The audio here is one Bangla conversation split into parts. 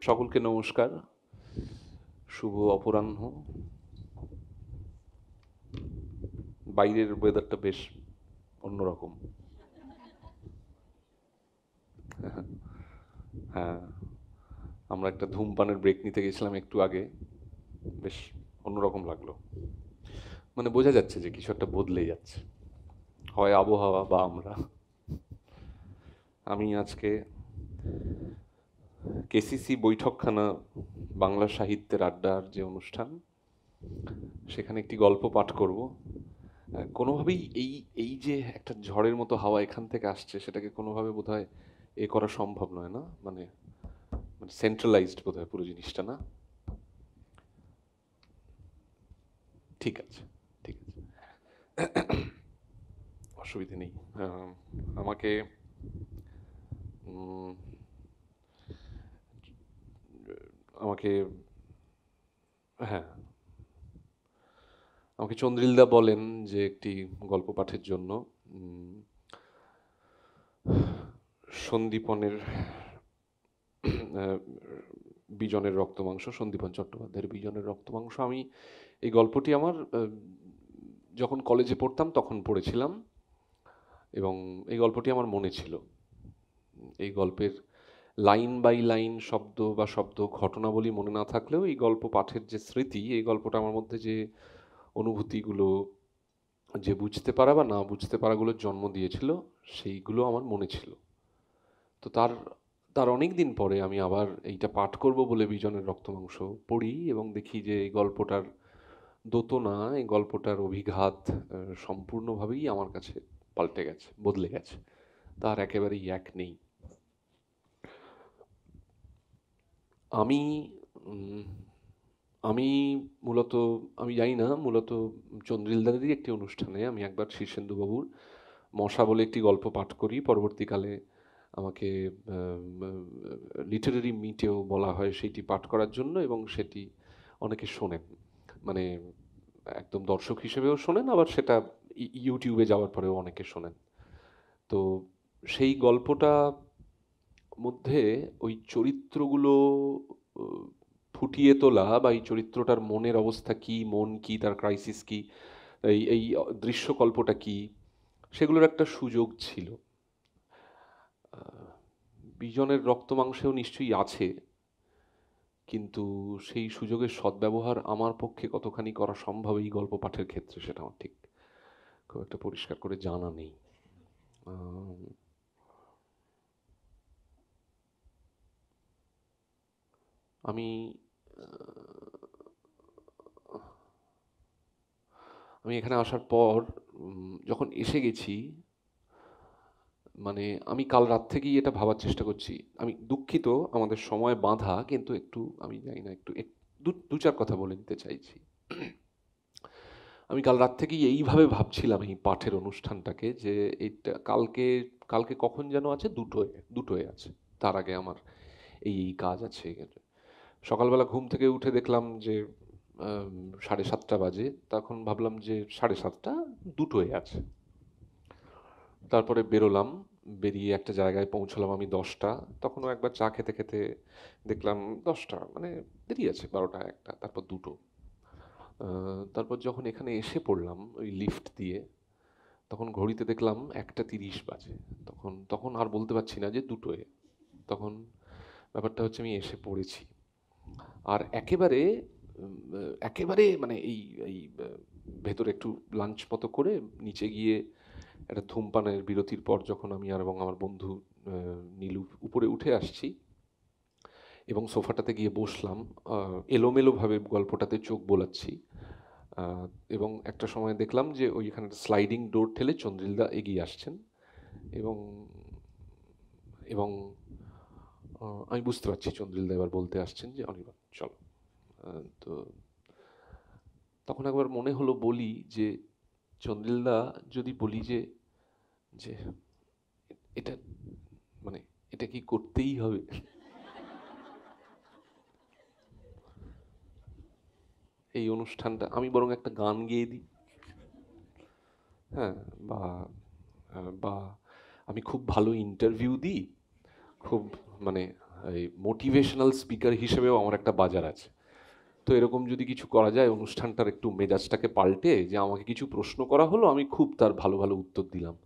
সকলকে নমস্কার, শুভ অপরাহ্ন। বাইরের ওয়েদারটা বেশ অন্যরকম। হ্যাঁ, আমরা একটা ধূমপানের ব্রেক নিতে গেছিলাম একটু আগে, বেশ অন্যরকম লাগলো। মানে বোঝা যাচ্ছে যে কিছু একটা বদলে যাচ্ছে, হয় আবহাওয়া বা আমরা। আমি আজকে কেসিসি বৈঠকখানা বাংলা সাহিত্যের আড্ডার যে অনুষ্ঠান, সেখানে একটি গল্প পাঠ করব। কোনোভাবেই এই এই যে একটা ঝড়ের মতো হাওয়া এখান থেকে আসছে, সেটাকে কোনোভাবে বোধহয় এ করা সম্ভব নয়, না? মানে মানে সেন্ট্রালাইজড বোধহয় পুরো জিনিসটা, না? ঠিক আছে, ঠিক আছে, অসুবিধে নেই। আমাকে উম, আমাকে হ্যাঁ, আমাকে চন্দ্রিলদা বলেন যে একটি গল্প পাঠের জন্য উম, সন্দীপনের আহ, বিজনের রক্তমাংস, সন্দীপন চট্টোপাধ্যায়ের বিজনের রক্তমাংস। আমি এই গল্পটি আমার যখন কলেজে পড়তাম তখন পড়েছিলাম, এবং এই গল্পটি আমার মনে ছিল। এই গল্পের লাইন বাই লাইন, শব্দ বা শব্দ ঘটনাবলী মনে না থাকলেও এই গল্প পাঠের যে স্মৃতি, এই গল্পটা আমার মধ্যে যে অনুভূতিগুলো, যে বুঝতে পারা বা না বুঝতে পারাগুলোর জন্ম দিয়েছিল, সেইগুলো আমার মনে ছিল। তো তার তার অনেক দিন পরে আমি আবার এইটা পাঠ করব বলে বিজনের রক্তমাংস পড়ি, এবং দেখি যে এই গল্পটার দোতনা, এই গল্পটার অভিঘাত সম্পূর্ণভাবেই আমার কাছে পাল্টে গেছে, বদলে গেছে। তার একেবারেই এক নেই। আমি উম, আমি মূলত, আমি জানি না, মূলত চন্দ্রিলদাদেরই একটি অনুষ্ঠানে আমি একবার শীর্ষেন্দুবাবুর মশা বলে একটি গল্প পাঠ করি। পরবর্তীকালে আমাকে লিটারেরি মিটেও বলা হয় সেইটি পাঠ করার জন্য, এবং সেটি অনেকে শোনেন, মানে একদম দর্শক হিসেবেও শোনেন, আবার সেটা ইউটিউবে যাওয়ার পরেও অনেকে শোনেন। তো সেই গল্পটা মধ্যে ওই চরিত্রগুলো আহ, ফুটিয়ে তোলা, বা এই চরিত্রটার মনের অবস্থা কি, মন কি, তার ক্রাইসিস কি, এই এই দৃশ্যকল্পটা কি, সেগুলোর একটা সুযোগ ছিল। বিজনের রক্তমাংসেও নিশ্চয়ই আছে, কিন্তু সেই সুযোগের সদ্ব্যবহার আমার পক্ষে কতখানি করা সম্ভব এই গল্প পাঠের ক্ষেত্রে, সেটা আমার ঠিক খুব একটা পরিষ্কার করে জানা নেই। আম, আমি আমি এখানে আসার পর যখন এসে গেছি, মানে আমি কাল রাত থেকেই এটা ভাবার চেষ্টা করছি। আমি দুঃখিত, আমাদের সময় বাঁধা, কিন্তু একটু আমি জানি না, একটু দু দু চার কথা বলে নিতে চাইছি। আমি কাল রাত থেকেই এইভাবে ভাবছিলাম এই পাঠের অনুষ্ঠানটাকে, যে এইটা কালকে, কালকে কখন যেন আছে, দুটোয় আছে, তার আগে আমার এই এই কাজ আছে। সকালবেলা ঘুম থেকে উঠে দেখলাম যে 7:30 বাজে। তখন ভাবলাম যে 7:30, দুটোয় আছে। তারপরে বেরোলাম, বেরিয়ে একটা জায়গায় পৌঁছলাম আমি 10টা। তখনও একবার চা খেতে খেতে দেখলাম 10টা, মানে দেরি আছে, 12টা, একটা, তারপর দুটো। তারপর যখন এখানে এসে পড়লাম ওই লিফট দিয়ে, তখন ঘড়িতে দেখলাম 1:30 বাজে। তখন তখন আর বলতে পারছি না যে দুটোয়। তখন ব্যাপারটা হচ্ছে আমি এসে পড়েছি। আর একেবারে একেবারে মানে এই এই ভেতরে একটু লাঞ্চ মতো করে নিচে গিয়ে একটা ধূমপানের বিরতির পর যখন আমি আর এবং আমার বন্ধু নীলু উপরে উঠে আসছি এবং সোফাটাতে গিয়ে বসলাম, এলোমেলোভাবে গল্পটাতে চোখ বোলাচ্ছি, আহ, এবং একটা সময় দেখলাম যে ওইখানে স্লাইডিং ডোর ঠেলে চন্দ্রিলদা এগিয়ে আসছেন, এবং এবং আমি বুঝতে পারছি চন্দ্রিলদা এবার বলতে আসছেন যে অনির্বাণ চলো। তো তখন একবার মনে হলো বলি যে, চন্দ্রিলদা, যদি বলি যে যে এটা, মানে এটা কি করতেই হবে? এই অনুষ্ঠানটা আমি বরং একটা গান গেয়ে দিই, হ্যাঁ, বা বা আমি খুব ভালো ইন্টারভিউ দিই, খুব, মানে এই মোটিভেশনাল স্পিকার হিসেবেও আমার একটা বাজার আছে। তো এরকম যদি কিছু করা যায় অনুষ্ঠানটার একটু মেজাজটাকে পাল্টে, যে আমাকে কিছু প্রশ্ন করা হলো, আমি খুব তার ভালো ভালো উত্তর দিলাম,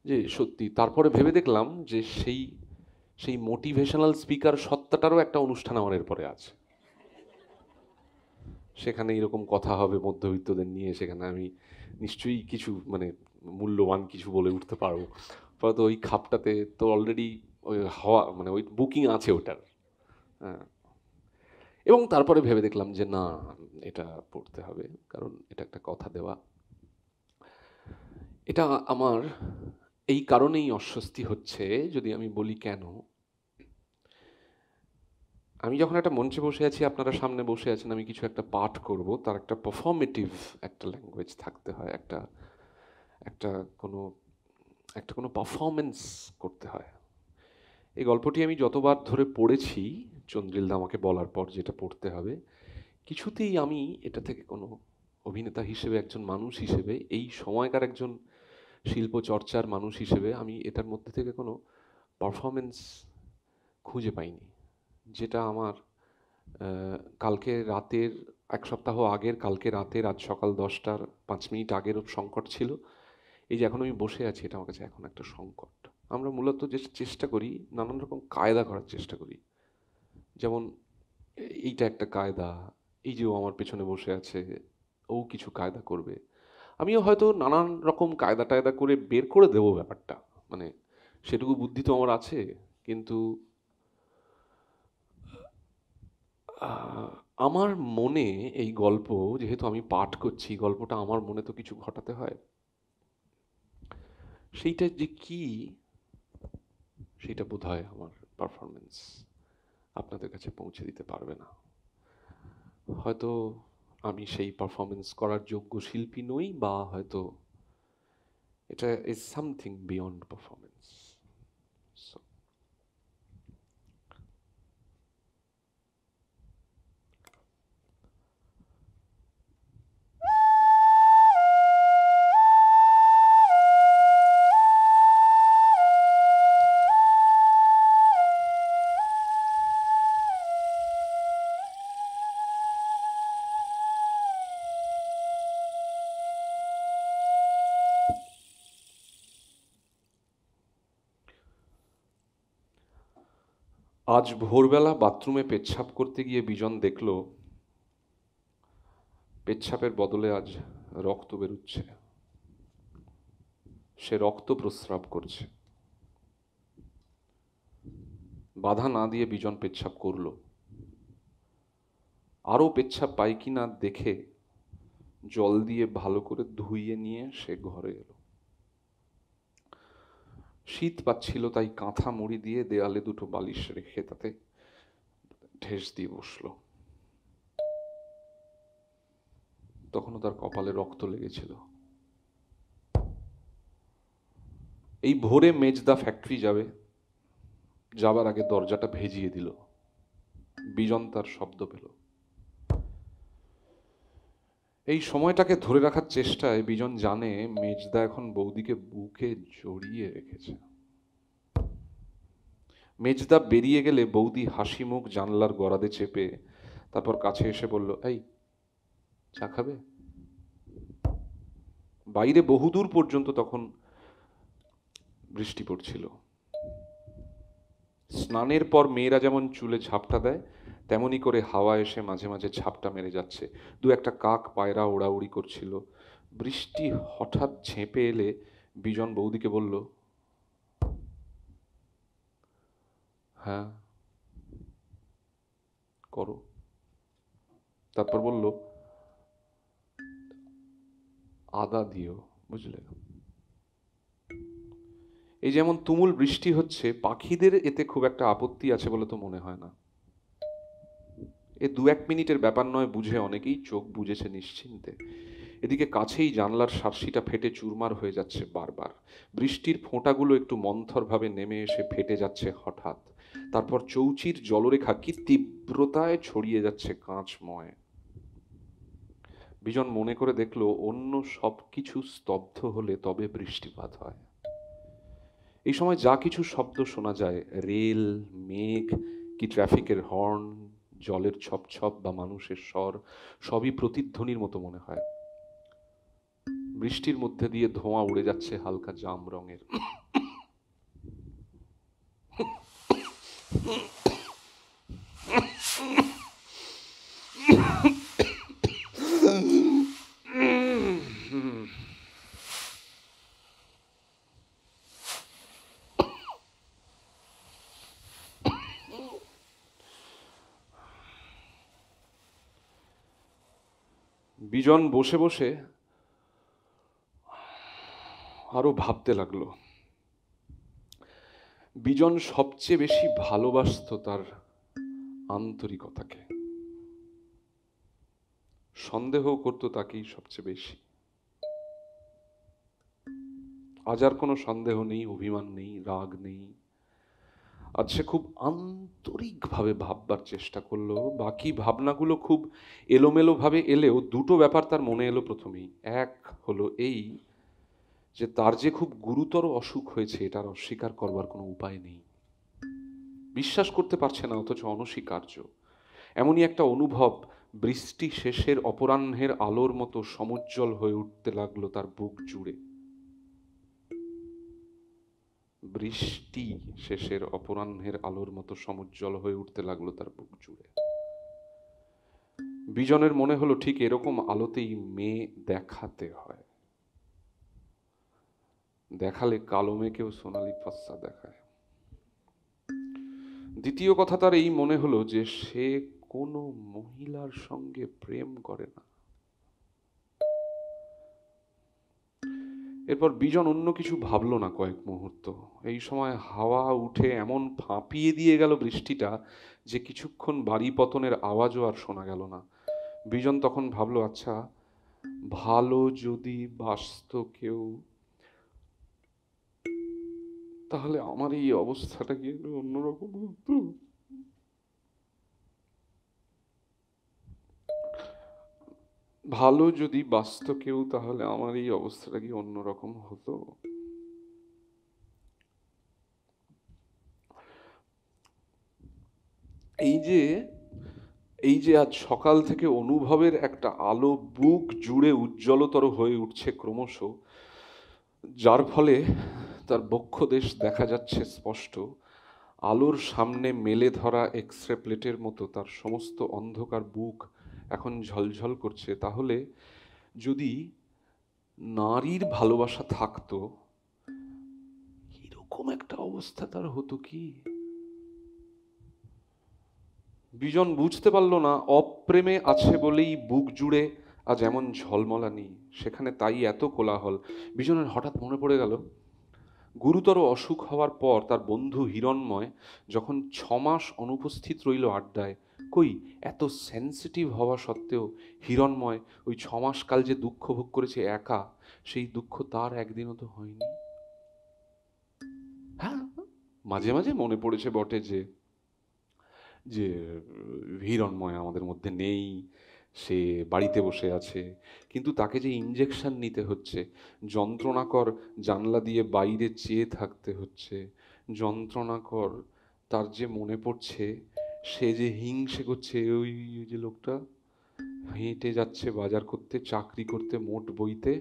যে সত্যি তারপরে ভেবে দেখলাম যে সেই সেই মোটিভেশনাল স্পিকার সত্তাটারও একটা অনুষ্ঠান আমার এরপরে আছে। সেখানে এরকম কথা হবে মধ্যবিত্তদের নিয়ে, সেখানে আমি নিশ্চয়ই কিছু মানে মূল্যবান কিছু বলে উঠতে পারবো। ফলে ওই খাপটাতে তো অলরেডি ওই হওয়া মানে ওই বুকিং আছে ওটার। হ্যাঁ, এবং তারপরে ভেবে দেখলাম যে না, এটা পড়তে হবে, কারণ এটা একটা কথা দেওয়া। এটা আমার এই কারণেই অস্বস্তি হচ্ছে, যদি আমি বলি কেন। আমি যখন একটা মঞ্চে বসে আছি, আপনারা সামনে বসে আছেন, আমি কিছু একটা পাঠ করব, তার একটা পারফর্মেটিভ একটা ল্যাঙ্গুয়েজ থাকতে হয়, একটা একটা কোনো একটা কোনো পারফরমেন্স করতে হয়। এই গল্পটি আমি যতবার ধরে পড়েছি, চন্দ্রিলদা আমাকে বলার পর যেটা পড়তে হবে, কিছুতেই আমি এটা থেকে কোনো অভিনেতা হিসেবে, একজন মানুষ হিসেবে, এই সময়কার একজন শিল্প চর্চার মানুষ হিসেবে, আমি এটার মধ্যে থেকে কোনো পারফরমেন্স খুঁজে পাইনি, যেটা আমার কালকে রাতের, এক সপ্তাহ আগের কালকে রাতের, আজ সকাল 10টার 5 মিনিট আগেরও সংকট ছিল। এই যে এখন আমি বসে আছি, এটা আমার কাছে এখন একটা সংকট। আমরা মূলত যে চেষ্টা করি, নানান রকম কায়দা করার চেষ্টা করি, যেমন এইটা একটা কায়দা, এই যে ও আমার পেছনে বসে আছে, ও কিছু কায়দা করবে, আমিও হয়তো নানান রকম কায়দা টায়দা করে বের করে দেবো ব্যাপারটা, মানে সেটুকু বুদ্ধি তো আমার আছে। কিন্তু আহ, আমার মনে এই গল্প, যেহেতু আমি পাঠ করছি, গল্পটা আমার মনে তো কিছু ঘটাতে হয়। সেইটা যে কি, সেটা বোধহয় আমার পারফরমেন্স আপনাদের কাছে পৌঁছে দিতে পারবে না। হয়তো আমি সেই পারফরমেন্স করার যোগ্য শিল্পী নই, বা হয়তো এটা ইজ সামথিং বিয়ন্ড পারফরমেন্স। আজ ভোরবেলা বাথরুমে পেচ্ছাপ করতে গিয়ে বিজন দেখল পেচ্ছাপের বদলে আজ রক্ত বেরোচ্ছে। সে রক্ত প্রস্রাব করছে। বাধা না দিয়ে বিজন পেচ্ছাপ করলো। আরও পেচ্ছাপ পায় কিনা দেখে জল দিয়ে ভালো করে ধুইয়ে নিয়ে সে ঘরে এলো। শীত পাচ্ছিল, তাই কাঁথা মুড়ি দিয়ে দেয়ালে দুটো বালিশ রেখে তাতে ঠেস দিয়ে বসলো। তখনও তার কপালে রক্ত লেগেছিল। এই ভোরে মেজদা ফ্যাক্টরি যাবে, যাবার আগে দরজাটা ভেজিয়ে দিল। বিজন তার শব্দ পেল। এই সময়টাকে ধরে রাখার চেষ্টায় বিজন জানে মেজদা এখন বৌদিকে বুকে জড়িয়ে রেখেছে। মেজদা বেরিয়ে গেলে বৌদি হাসি মুখ জানলার গরাদে চেপে তারপর কাছে এসে বলল, এই চা খাবে? বাইরে বহুদূর পর্যন্ত তখন বৃষ্টি পড়ছিল। স্নানের পর মেয়েরা যেমন চুলে ঝাপটা দেয়, তেমনি করে হাওয়া এসে মাঝে মাঝে ঝাপটা মেরে যাচ্ছে। দু একটা কাক পায়রা ওড়াউড়ি করছিল। বৃষ্টি হঠাৎ ঝেঁপে এলে বিজন বৌদিকে বলল, হ্যাঁ করো। তারপর বলল, আদা দিও, বুঝলে? এই যেমন তুমুল বৃষ্টি হচ্ছে, পাখিদের এতে খুব একটা আপত্তি আছে বলে তো মনে হয় না। এ 1-2 মিনিটের ব্যাপার নয় বুঝে অনেকেই চোখ বুজেছে নিশ্চিন্তে। এদিকে কাছেই জানলার শার্সিটা ফেটে চুরমার হয়ে যাচ্ছে বারবার। বৃষ্টির ফোঁটাগুলো একটু মন্থরভাবে নেমে এসে ফেটে যাচ্ছে হঠাৎ। তারপর চৌচির জলরেখা কি তীব্রতায় ছড়িয়ে যাচ্ছে কাঁচময়। বিজন মনে করে দেখল, অন্য সব কিছু স্তব্ধ হলে তবে বৃষ্টিপাত হয়। এই সময় যা কিছু শব্দ শোনা যায়, রেল, মেঘ, কি ট্রাফিকের হর্ন, জলের ছপছপ বা মানুষের স্বর, সবই প্রতিধ্বনির মতো মনে হয়। বৃষ্টির মধ্যে দিয়ে ধোঁয়া উড়ে যাচ্ছে হালকা জাম রঙের। বিজন বসে বসে আরো ভাবতে লাগলো। বিজন সবচেয়ে বেশি ভালোবাসতো তার আন্তরিকতাকে, সন্দেহ করতো তাকেই সবচেয়ে বেশি। আজ আর কোনো সন্দেহ নেই, অভিমান নেই, রাগ নেই। আজ সে খুব আন্তরিকভাবে ভাববার চেষ্টা করলো। বাকি ভাবনাগুলো খুব এলোমেলোভাবে এলেও দুটো ব্যাপার তার মনে এলো প্রথমেই। এক হলো এই যে তার যে খুব গুরুতর অসুখ হয়েছে এটার অস্বীকার করবার কোনো উপায় নেই। বিশ্বাস করতে পারছে না, অথচ অনস্বীকার্য। এমনই একটা অনুভব বৃষ্টি শেষের অপরাহ্নের আলোর মতো সমুজ্জ্বল হয়ে উঠতে লাগলো তার বুক জুড়ে। বৃষ্টি শেষের অপরাহ্নের আলোর মতো সমুজ্জ্বল হয়ে উঠতে লাগলো তার বুক জুড়ে। বিজনের মনে হলো ঠিক এরকম আলোতেই মেয়ে দেখাতে হয়। দেখালে কালো মেয়েকেও সোনালি ফর্সা দেখায়। দ্বিতীয় কথা তার এই মনে হলো যে সে কোনো মহিলার সঙ্গে প্রেম করে না। এরপর বিজন অন্য কিছু ভাবলো না কয়েক মুহূর্ত। এই সময় হাওয়া উঠে এমন ফাঁপিয়ে দিয়ে গেল বৃষ্টিটা যে কিছুক্ষণ বাড়ি পতনের আওয়াজও আর শোনা গেল না। বিজন তখন ভাবলো, আচ্ছা, ভালো যদি বাসত কেউ, তাহলে আমার এই অবস্থাটা কি একটু অন্যরকম হতো? ভালো যদি বাসত কেউ, তাহলে আমার এই অবস্থাটা কি অন্যরকম হতো? এই যে আজ সকাল থেকে অনুভবের একটা আলো বুক জুড়ে উজ্জ্বলতর হয়ে উঠছে ক্রমশ, যার ফলে তার বক্ষদেশ দেখা যাচ্ছে স্পষ্ট। আলোর সামনে মেলে ধরা এক্সরে প্লেটের মতো তার সমস্ত অন্ধকার বুক এখন ঝলঝল করছে। তাহলে যদি নারীর ভালোবাসা থাকতো, এরকম একটা অবস্থা তার হতো কি? বিজন বুঝতে পারল না, অপ্রেমে আছে বলেই বুক জুড়ে আজ এমন ঝলমলানি, সেখানে তাই এত কোলাহল। বিজনের হঠাৎ মনে পড়ে গেল, গুরুতর অসুখ হওয়ার পর তার বন্ধু হিরণময় যখন 6 মাস অনুপস্থিত রইল আড্ডায়, কই এত সেন্সিটিভ হওয়া সত্ত্বেও হিরণময় ওই 6 মাস কাল যে দুঃখ ভোগ করেছে একা, সেই দুঃখ তার একদিনও তো হয়নি। হ্যাঁ, মাঝে মাঝে মনে পড়েছে বটে যে যে হিরণময় আমাদের মধ্যে নেই, সে বাড়িতে বসে আছে, কিন্তু তাকে যে ইঞ্জেকশন নিতে হচ্ছে, যন্ত্রণাকর জানলা দিয়ে বাইরে চেয়ে থাকতে হচ্ছে, যন্ত্রণাকর তার যে মনে পড়ছে সে যে হিংসে করছে ওই যে লোকটা হেঁটে যাচ্ছে বাজার করতে, চাকরি করতে, মোট বইতে,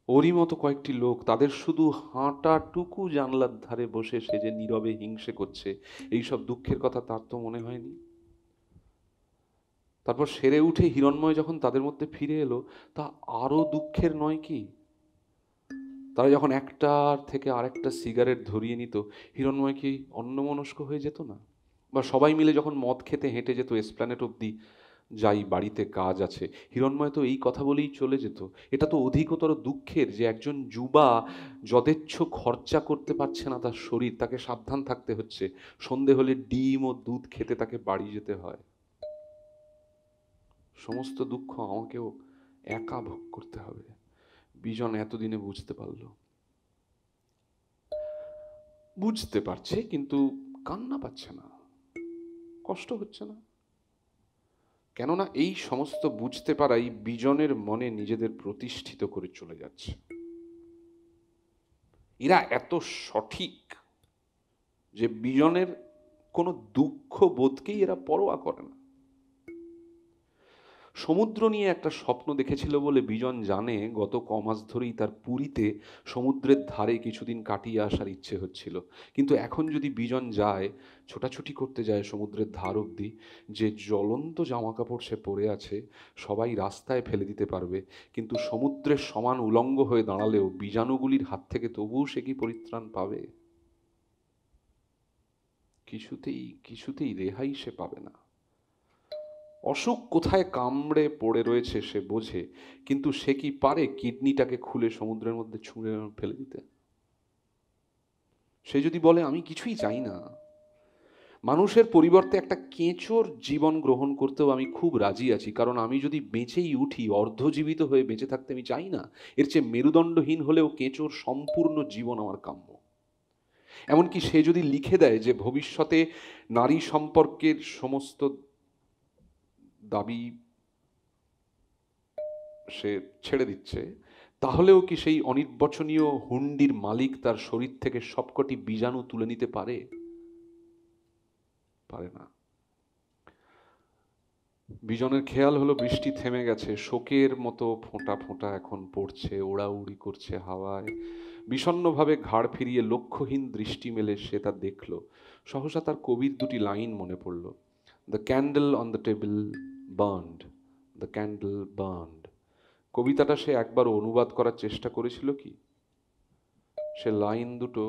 ওরই মতো কয়েকটি লোক, তাদের শুধু হাঁটাটুকু জানলার ধারে বসে সে যে নীরবে হিংসে করছে, এইসব দুঃখের কথা তার তো মনে হয়নি। তারপর সেরে উঠে হিরণময় যখন তাদের মধ্যে ফিরে এলো, তা আরো দুঃখের নয় কি? তারা যখন একটার থেকে আরেকটা সিগারেট ধরিয়ে নিত, হিরণময় কি অন্যমনস্ক হয়ে যেত না? বা সবাই মিলে যখন মদ খেতে হেঁটে যেত এসপ্ল্যানেট অব্দি, যাই বাড়িতে কাজ আছে, হিরণময় তো এই কথা বলেই চলে যেত। এটা তো অধিকতর দুঃখের যে একজন যুবা যথেচ্ছ খরচা করতে পারছে না তার শরীর, তাকে সাবধান থাকতে হচ্ছে, সন্ধে হলে ডিম ও দুধ খেতে তাকে বাড়ি যেতে হয়। সমস্ত দুঃখ আমাকেও একা ভোগ করতে হবে। বিজন এতদিনে বুঝতে পারল। বুঝতে পারছে কিন্তু কান্না পাচ্ছে না, কষ্ট হচ্ছে না। কেননা এই সমস্ত বুঝতে পারাই বিজনের মনে নিজেদের প্রতিষ্ঠিত করে চলে যাচ্ছে। এরা এত সঠিক যে বিজনের কোনো দুঃখ বোধকেই এরা পরোয়া করে না। সমুদ্র নিয়ে একটা স্বপ্ন দেখেছিল বলে বিজন জানে গত কমাস ধরেই তার পুরীতে সমুদ্রের ধারে কিছুদিন কাটিয়ে আসার ইচ্ছে হচ্ছিল। কিন্তু এখন যদি বিজন যায়, ছোটাছুটি করতে যায় সমুদ্রের ধার অবধি, যে জ্বলন্ত জামাকাপড় সে পরে আছে সবাই রাস্তায় ফেলে দিতে পারবে, কিন্তু সমুদ্রের সমান উলঙ্গ হয়ে দাঁড়ালেও বীজাণুগুলির হাত থেকে তবুও সে কি পরিত্রাণ পাবে? কিছুতেই কিছুতেই রেহাই সে পাবে না। অসুখ কোথায় কামড়ে পড়ে রয়েছে সে বোঝে, কিন্তু সে কি পারে কিডনিটাকে খুলে সমুদ্রের মধ্যে ছুঁড়ে ফেলে দিতে? সে যদি বলে আমি কিছুই চাই না, মানুষের পরিবর্তে একটা কেঁচোর জীবন গ্রহণ করতেও আমি খুব রাজি আছি, কারণ আমি যদি বেঁচেই উঠি অর্ধজীবিত হয়ে বেঁচে থাকতে আমি চাই না। এর চেয়ে মেরুদণ্ডহীন হলেও কেঁচোর সম্পূর্ণ জীবন আমার কাম্য। এমনকি সে যদি লিখে দেয় যে ভবিষ্যতে নারী সম্পর্কের সমস্ত দাবি সে ছেড়ে দিচ্ছে, তাহলেও কি সেই অনির্বচনীয় হুন্ডির মালিক তার শরীর থেকে সবকটি বীজাণু তুলে নিতে পারে? পারে না। বিজনের খেয়াল হলো বৃষ্টি থেমে গেছে, শোকের মতো ফোঁটা ফোঁটা এখন পড়ছে, ওড়াউড়ি করছে হাওয়ায়। বিষণ্ণভাবে ঘাড় ফিরিয়ে লক্ষ্যহীন দৃষ্টি মেলে সে তা দেখল। সহসা তার কবির দুটি লাইন মনে পড়ল। The candle on the table burned, the candle burned. কবিতাটা সে একবার অনুবাদ করার চেষ্টা করেছিল কি? সে লাইন দুটো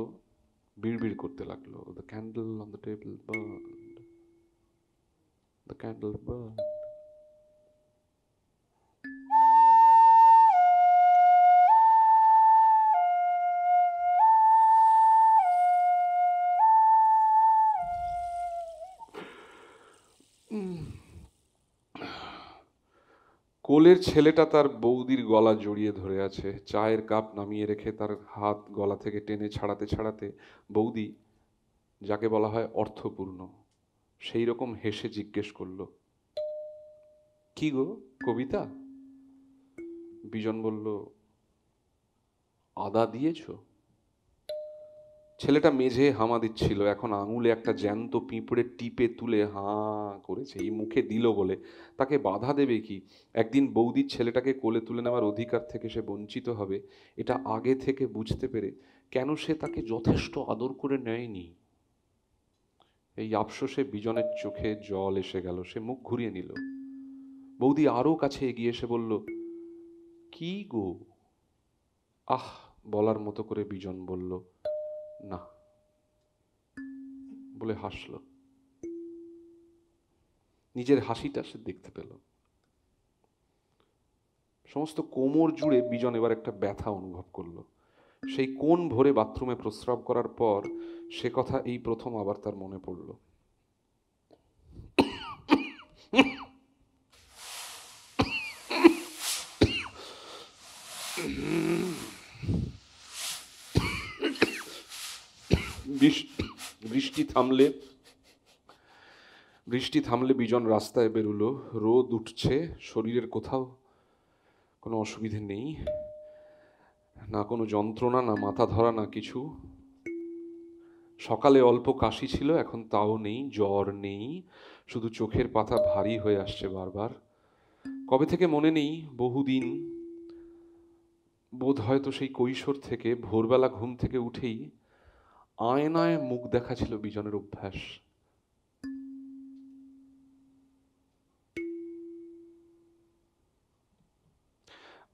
বিড়বিড় করতে লাগলো, the candle on the table burned, the candle burned. কোলের ছেলেটা তার বৌদির গলা জড়িয়ে ধরে আছে, চায়ের কাপ নামিয়ে রেখে তার হাত গলা থেকে টেনে ছাড়াতে ছাড়াতে বৌদি, যাকে বলা হয় অর্থপূর্ণ, সেই রকম হেসে জিজ্ঞেস করল, কি গো কবিতা? বিজন বলল, আদা দিয়েছো? ছেলেটা মেঝে হামা দিচ্ছিল, এখন আঙুলে একটা জ্যান্ত পিঁপড়ে টিপে তুলে হাঁ করেছে, এই মুখে দিল বলে। তাকে বাধা দেবে কি? একদিন বৌদির ছেলেটাকে কোলে তুলে নেওয়ার অধিকার থেকে সে বঞ্চিত হবে, এটা আগে থেকে বুঝতে পেরে কেন সে তাকে যথেষ্ট আদর করে নেয়নি? এই আফসোসে বিজনের চোখে জল এসে গেল, সে মুখ ঘুরিয়ে নিল। বৌদি আরো কাছে এগিয়ে এসে বলল, কি গো? আহ বলার মতো করে বিজন বলল, না, বলে হাসল। নিজের হাসিটা সে দেখতে পেল। সমস্ত কোমর জুড়ে বিজন এবার একটা ব্যথা অনুভব করলো। সেই কোন ভোরে বাথরুমে প্রস্রাব করার পর সে কথা এই প্রথম আবার তার মনে পড়ল। বৃষ্টি থামলে বিজন রাস্তায় বেরুলো। রোদ উঠছে, শরীরের কোথাও কোনো অসুবিধে নেই, না কোনো যন্ত্রণা, না মাথা ধরা, না কিছু। সকালে অল্প কাশি ছিল, এখন তাও নেই, জ্বর নেই, শুধু চোখের পাতা ভারী হয়ে আসছে বারবার। কবে থেকে মনে নেই, বহুদিন, বোধ হয়তো সেই কৈশোর থেকে ভোরবেলা ঘুম থেকে উঠেই আয়নায় মুখ দেখা ছিল বিজনের অভ্যাস।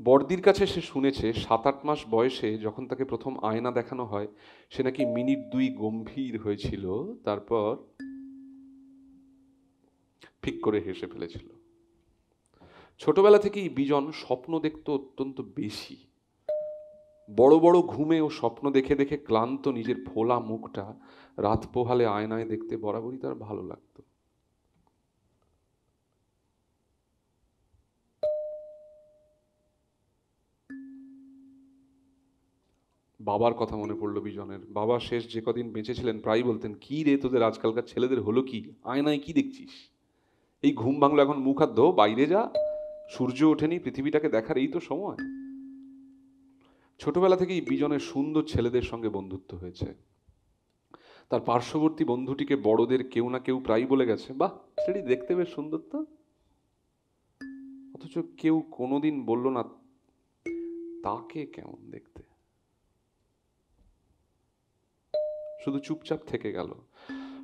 বড়দির কাছে সে শুনেছে 7-8 মাস বয়সে যখন তাকে প্রথম আয়না দেখানো হয়, সে নাকি মিনিট 2 গম্ভীর হয়েছিল, তারপর ঠিক করে হেসে ফেলেছিল। ছোটবেলা থেকেই বিজন স্বপ্ন দেখত অত্যন্ত বেশি। বড় বড় ঘুমে ও স্বপ্ন দেখে দেখে ক্লান্ত নিজের ফোলা মুখটা রাত পোহালে আয়নায় দেখতে বরাবরই তার ভালো লাগতো। বাবার কথা মনে পড়লো বিজনের। বাবা শেষ যে কদিন বেঁচে ছিলেন প্রায় বলতেন, কি রে তোদের আজকালকার ছেলেদের হলো কি, আয়নায় কি দেখছিস? এই ঘুম ভাঙলো, এখন মুখ হাত ধো, বাইরে যা, সূর্য ওঠেনি, পৃথিবীটাকে দেখার এই তো সময়। ছোটবেলা থেকেই বিজনের সুন্দর ছেলেদের সঙ্গে বন্ধুত্ব হয়েছে। তার পার্শ্ববর্তী বন্ধুটিকে বড়দের কেউ না কেউ প্রায়ই বলে গেছে, বাহ সেটি দেখতে বেশ সুন্দর তো, অথচ কেউ কোনোদিন বলল না তাকে কেমন দেখতে, শুধু চুপচাপ থেকে গেল।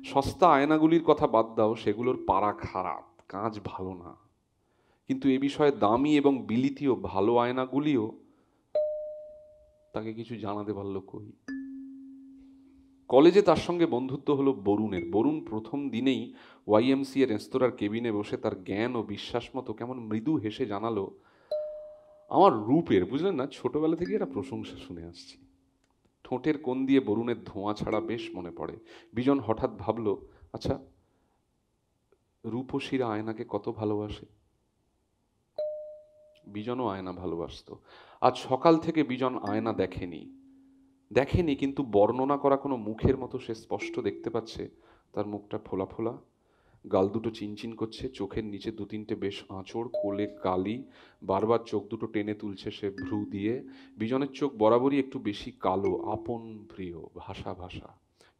সস্তা আয়নাগুলির কথা বাদ দাও, সেগুলোর পাড়া খারাপ, কাঁচ ভালো না, কিন্তু এ বিষয়ে দামি এবং বিলিতীয় ভালো আয়নাগুলিও তাকে কিছু জানাতে পারল কই। কলেজে তার সঙ্গে বন্ধুত্ব হলো বরুণের। বরুণ প্রথম দিনেই ওয়াইএমসিএ রেস্তোরাঁর কেবিনে বসে তার জ্ঞান ও বিশ্বাস মতো কেমন মৃদু হেসে জানালো, আমার রূপের, বুঝলেন না, ছোটবেলা থেকে এটা প্রশংসা শুনে আসছি। ঠোঁটের কোণ দিয়ে বরুণের ধোঁয়া ছাড়া বেশ মনে পড়ে। বিজন হঠাৎ ভাবল, আচ্ছা রূপসীরা আয়নাকে কত ভালোবাসে। বিজনও আয়না ভালোবাসতো। আজ সকাল থেকে বিজন আয়না দেখেনি, কিন্তু বর্ণনা করা কোনো মুখের মতো সে স্পষ্ট দেখতে পাচ্ছে তার মুখটা ফোলা ফোলা, গাল দুটো চিনচিন করছে, চোখের নিচে দু তিনটে বেশ আঁচড়, কোলে কালি, বারবার চোখ দুটো টেনে তুলছে সে ভ্রু দিয়ে। বিজনের চোখ বরাবরই একটু বেশি কালো, আপন প্রিয়, ভাষা ভাষা।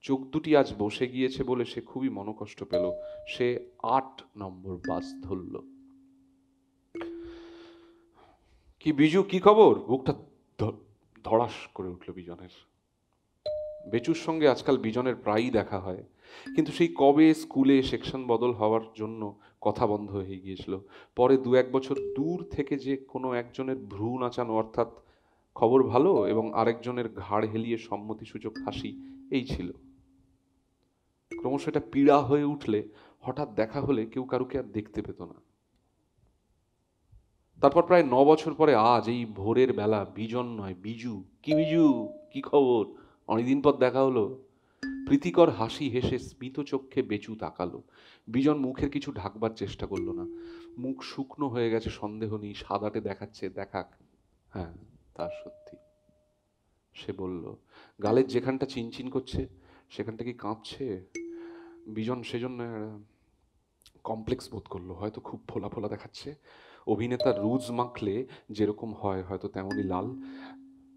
চোখ দুটি আজ বসে গিয়েছে বলে সে খুবই মনোকষ্ট পেল। সে 8 নম্বর বাস ধরল। কি বিজু, কি খবর? বুকটা ধড়াস করে উঠল বিজনের। বেচুর সঙ্গে আজকাল বিজনের প্রায়ই দেখা হয়, কিন্তু সেই কবে স্কুলে সেকশন বদল হওয়ার জন্য কথা বন্ধ হয়ে গিয়েছিল। পরে 2-1 বছর দূর থেকে যে কোনো একজনের ভ্রু নাচানো, অর্থাৎ খবর ভালো, এবং আরেকজনের ঘাড় হেলিয়ে সম্মতিসূচক হাসি, এই ছিল। ক্রমশ এটা পীড়া হয়ে উঠলে হঠাৎ দেখা হলে কেউ কারুকে আর দেখতে পেত না। তারপর প্রায় 9 বছর পরে আজ এই ভোরের বেলা বিজন নয়, বিজু, কি বিজু, কি খবর, অনেকদিন পর দেখা হলো। প্রীতিকর হাসি হেসে স্মিত চক্ষে বেচু তাকালো। বিজন মুখের কিছু ঢাকবার চেষ্টা করলো না। মুখ শুকনো হয়ে গেছে সন্দেহ নেই, সাদাটে দেখাচ্ছে, দেখাক। হ্যাঁ, তা সত্যি। সে বলল, গালের যেখানটা চিনচিন করছে সেখানটা কি কাঁপছে? বিজন সেজন্য কমপ্লেক্স বোধ করলো, হয়তো খুব ফোলা ফোলা দেখাচ্ছে। অভিনেতা রুজ মাখলে যেরকম হয় হয়তো তেমনই লাল।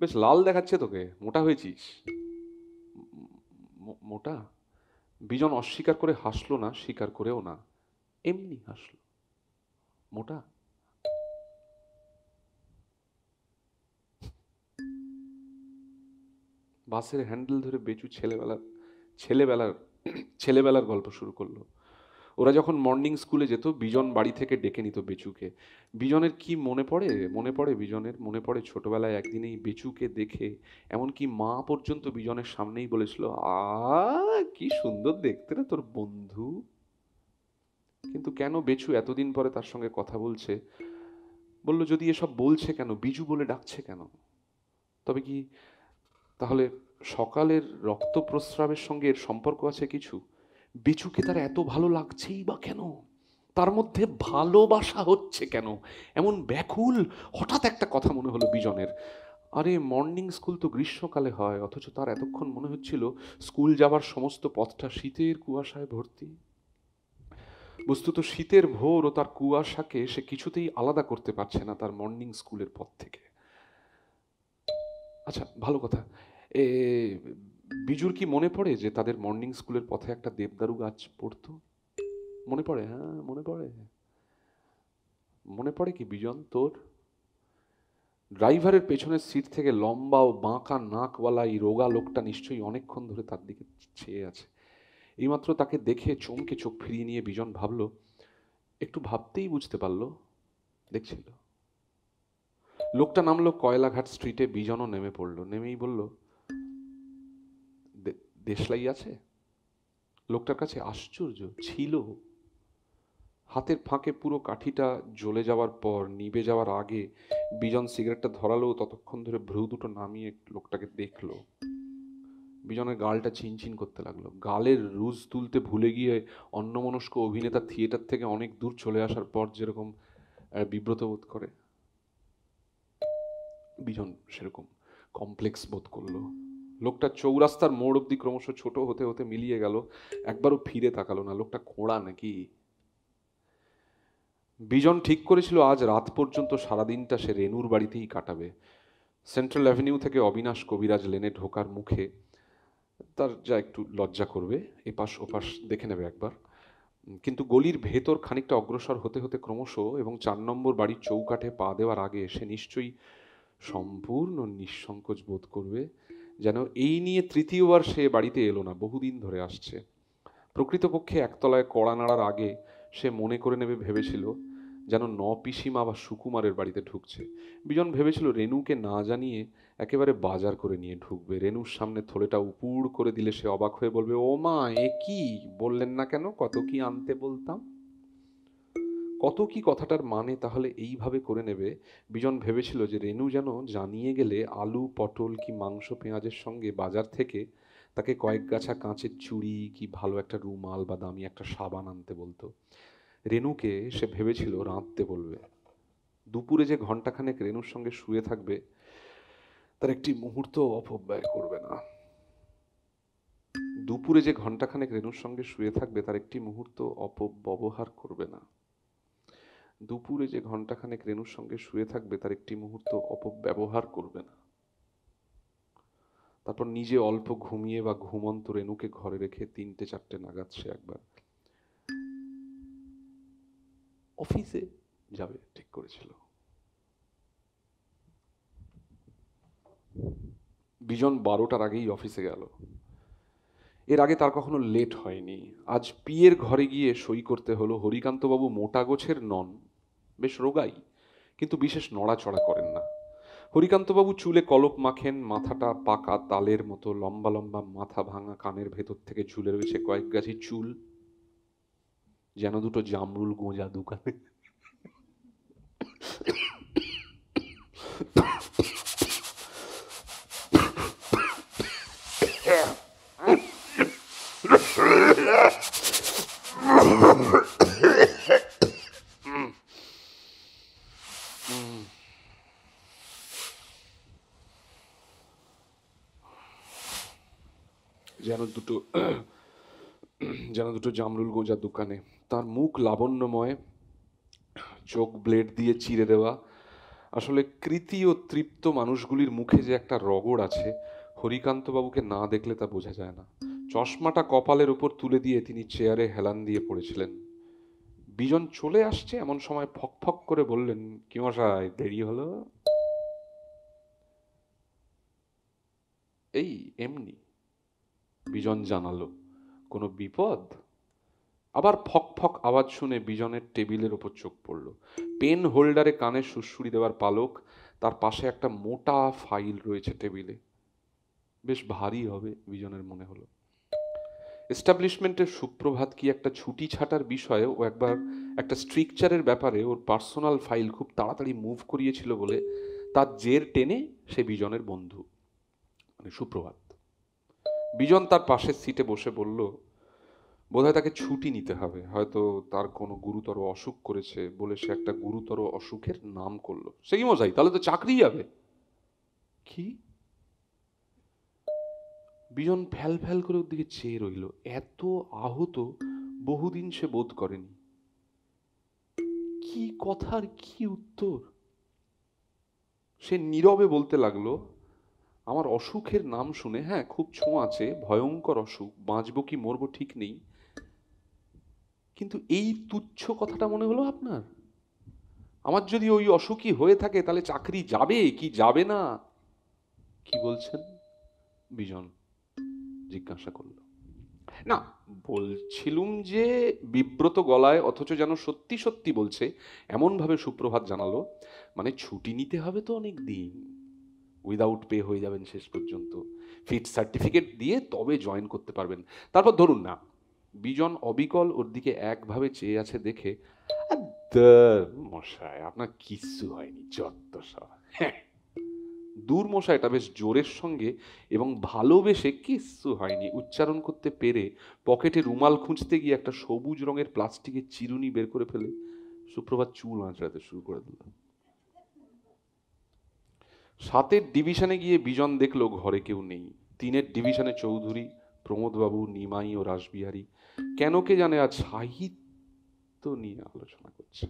বেশ লাল দেখাচ্ছে তোকে, মোটা হয়েছিস। মোটা? বিজন অস্বীকার করে হাসলো না, স্বীকার করেও না, এমনি হাসলো। মোটা? বাসের হ্যান্ডেল ধরে বেচু ছেলেবেলার ছেলেবেলার গল্প শুরু করলো। ওরা যখন মর্নিং স্কুলে যেত, বিজন বাড়ি থেকে ডেকে নিত বেচুকে। বিজনের কি মনে পড়ে বিজনের মনে পড়ে ছোটবেলায় একদিন এই বেচুকে দেখে এমনকি মা পর্যন্ত বিজনের সামনেই বলেছিল, কি সুন্দর দেখতে রে তোর বন্ধু। কিন্তু কেন বেচু এতদিন পরে তার সঙ্গে কথা বলছে, বলল যদি এসব বলছে কেন, বিজু বলে ডাকছে কেন? তবে কি তাহলে সকালের রক্ত প্রস্রাবের সঙ্গে এর সম্পর্ক আছে কিছু? বেচুকে তার এত ভালো লাগছেই বা কেন? তার মধ্যে ভালোবাসা হচ্ছে কেন এমন ব্যাকুল? হঠাৎ একটা কথা মনে হলো বিজনের। আরে মর্নিং স্কুল তো গ্রীষ্মকালে হয়, অথচ তার এতক্ষণ মনে হচ্ছিল স্কুল যাবার সমস্ত পথটা শীতের কুয়াশায় ভর্তি। বস্তুত শীতের ভোর ও তার কুয়াশাকে সে কিছুতেই আলাদা করতে পারছে না তার মর্নিং স্কুলের পথ থেকে। আচ্ছা ভালো কথা, এ বিজুর কি মনে পড়ে যে তাদের মর্নিং স্কুলের পথে একটা দেবদারু গাছ পড়তো? মনে পড়ে? হ্যাঁ মনে পড়ে। মনে পড়ে কি বিজন তোর? ড্রাইভারের পেছনের সিট থেকে লম্বা ও বাঁকা নাকওয়ালা এই রোগা লোকটা নিশ্চয়ই অনেকক্ষণ ধরে তার দিকে চেয়ে আছে। এইমাত্র তাকে দেখে চমকে চোখ ফিরিয়ে নিয়ে বিজন ভাবল, একটু ভাবতেই বুঝতে পারলো দেখছিল। লোকটা নামলো কয়লাঘাট স্ট্রিটে, বিজনও নেমে পড়লো। নেমেই বলল, দেশলাই আছে? লোকটার কাছে আশ্চর্য ছিল। হাতের ফাঁকে পুরো কাঠিটা জ্বলে যাওয়ার পর, নিভে যাওয়ার আগে বিজন সিগারেটটা ধরালো, ততক্ষণ ধরে ভ্রু দুটো নামিয়ে লোকটাকে দেখলো। বিজনের গালটা চিনচিন করতে লাগলো। গালের রুজ তুলতে ভুলে গিয়ে অন্যমনস্ক অভিনেতা থিয়েটার থেকে অনেক দূর চলে আসার পর যেরকম বিব্রত বোধ করে, বিজন সেরকম কমপ্লেক্স বোধ করলো। লোকটা চৌরাস্তার মোড় অব্দি ক্রমশ ছোট হতে হতে মিলিয়ে গেল। একবারও ফিরে তাকালো না। লোকটা খোঁড়া নাকি? বিজন ঠিক করেছিল আজ রাত পর্যন্ত সারাদিনটা সে রেনুর বাড়িতেই কাটাবে। সেন্ট্রাল অ্যাভিনিউ থেকে অবিনাশ কবিরাজ লেনে ঢোকার মুখে তার যা একটু লজ্জা করবে, এপাশ ওপাশ দেখে নেবে একবার। কিন্তু গলির ভেতর খানিকটা অগ্রসর হতে হতে ক্রমশ এবং 4 নম্বর বাড়ির চৌকাঠে পা দেওয়ার আগে সে নিশ্চয়ই সম্পূর্ণ নিঃসংকোচ বোধ করবে, যেন এই নিয়ে তৃতীয়বার সে বাড়িতে এলো না, বহুদিন ধরে আসছে। প্রকৃতপক্ষে একতলায় কড়া নাড়ার আগে সে মনে করে নেবে ভেবেছিল যেন পিসিমা বা সুকুমারের বাড়িতে ঢুকছে। বিজন ভেবেছিল রেনুকে না জানিয়ে একেবারে বাজার করে নিয়ে ঢুকবে। রেনুর সামনে থলেটা উপুড় করে দিলে সে অবাক হয়ে বলবে, ও মা, এ কি বললেন না কেন? কত কি আনতে বলতাম। কত কি কথাটার মানে তাহলে এইভাবে করে নেবে। বিজন ভেবেছিল যে রেনু যেন জানিয়ে গেলে আলু পটল কি মাংস পেঁয়াজের সঙ্গে বাজার থেকে তাকে কয়েক গাছা কাঁচের চুড়ি কি ভালো একটা রুমাল বা দামি একটা সাবান আনতে বলতো। রেনুকে সে ভেবেছিল রাঁধতে বলবে। দুপুরে যে ঘন্টাখানেক রেনুর সঙ্গে শুয়ে থাকবে তার একটি মুহূর্ত অপব্যয় করবে না। দুপুরে যে ঘন্টাখানেক রেনুর সঙ্গে শুয়ে থাকবে তার একটি মুহূর্ত অপব্যবহার করবে না। দুপুরে যে ঘন্টাখানেক রেনুর সঙ্গে শুয়ে থাকবে তার একটি মুহূর্ত অপব্যবহার করবে না। তারপর নিজে অল্প ঘুমিয়ে বা ঘুমন্ত রেনুকে ঘরে রেখে 3টে 4টে নাগাদ সে একবার অফিসে যাবে ঠিক করেছিল। বিজন 12টার আগেই অফিসে গেল। এর আগে তার কখনো লেট হয়নি। আজ পিয়ের ঘরে গিয়ে সই করতে হলো। হরিকান্তবাবু মোটা গোছের নন, বেশ রোগাই, কিন্তু বিশেষ নড়াচড়া করেন না। হরিকান্তবাবু চুলে কলপ মাখেন, মাথাটা পাকা তালের মতো লম্বা লম্বা, মাথা ভাঙা, কানের ভেতর থেকে ঝুলে রয়েছে কয়েক গাছি চুল, যেন দুটো জামরুল গোঁজা দোকানে। যেন দুটো জামরুল গোঁজা দোকানে। তার মুখ লাবণ্যময়, চোখ ব্লেড দিয়ে চিরে দেওয়া। আসলে কৃতি ও তৃপ্ত মানুষগুলির মুখে যে একটা রগড় আছে, হরিকান্তবাবুকে না দেখলে তা বোঝা যায় না। চশমাটা কপালের উপর তুলে দিয়ে তিনি চেয়ারে হেলান দিয়ে পড়েছিলেন। বিজন চলে আসছে এমন সময় ফক ফক করে বললেন, কি মশাই, দেরি হলো? এই এমনি, বিজন জানালো। কোনো বিপদ? আবার ফক ফক আওয়াজ শুনে বিজনের টেবিলের ওপর চোখ পড়ল। পেন হোল্ডারে কানে সুড়সুড়ি দেওয়ার পালক, তার পাশে একটা মোটা ফাইল রয়েছে টেবিলে। বেশ ভারী হবে বিজনের মনে হলো। এস্টাবলিশমেন্টের সুপ্রভাত কি একটা ছুটি ছাটার বিষয়ে ও একবার একটা স্ট্রিকচারের ব্যাপারে ওর পার্সোনাল ফাইল খুব তাড়াতাড়ি মুভ করিয়েছিল বলে তার জের টেনে সে বিজনের বন্ধু, মানে সুপ্রভাত। বিজন তার পাশের সিটে বসে বলল, বোধহয় তাকে ছুটি নিতে হবে, হয়তো তার কোনো গুরুতর অসুখ করেছে বলে সে একটা গুরুতর অসুখের নাম করলো। সে কি মশাই, তাহলে তো চাকরি যাবে। কি? বিজন ফ্যাল ফ্যাল করে ওর দিকে চেয়ে রইল। এত আহত বহুদিন সে বোধ করেনি। কি কথার কি উত্তর? সে নীরবে বলতে লাগলো, আমার অসুখের নাম শুনে, হ্যাঁ খুব ছোঁয়াচে, ভয়ঙ্কর অসুখ, বাঁচবো কি মরবো ঠিক নেই, কিন্তু এই তুচ্ছ কথাটা মনে হলো আপনার? আমার যদি ওই অসুখই হয়ে থাকে তাহলে চাকরি যাবে কি যাবে না? কি বলছেন? বিজন জিজ্ঞাসা করল। না, বলছিলুম যে, বিব্রত গলায় অথচ যেন সত্যি সত্যি বলছে এমন ভাবে সুপ্রভাত জানালো, মানে ছুটি নিতে হবে তো অনেক দিন, উইদাউট পে হয়ে যাবেন শেষ পর্যন্ত, ফিট সার্টিফিকেট দিয়ে তবে জয়েন করতে পারবেন। তারপর ধরুন না। বিজন অবিকল ওর দিকে একভাবে চেয়ে আছে দেখে, মশাই আপনার কিচ্ছু হয়নি, যত সব। দূর মশাই এটা বেশ জোরের সঙ্গে এবং ভালোবেসে কিচ্ছু হয়নি উচ্চারণ করতে পেরে পকেটে রুমাল খুঁজতে গিয়ে একটা সবুজ রঙের প্লাস্টিকের চিরুনি বের করে ফেলে সুপ্রভাত চুল আঁচড়াতে শুরু করে দিল। 7-এর ডিভিশনে গিয়ে বিজন দেখলো ঘরে কেউ নেই। 3-এর ডিভিশনে চৌধুরী, প্রমোদবাবু, নিমাই ও রাসবিহারী কেন কে জানে আজ সাহিত্য নিয়ে আলোচনা করছে।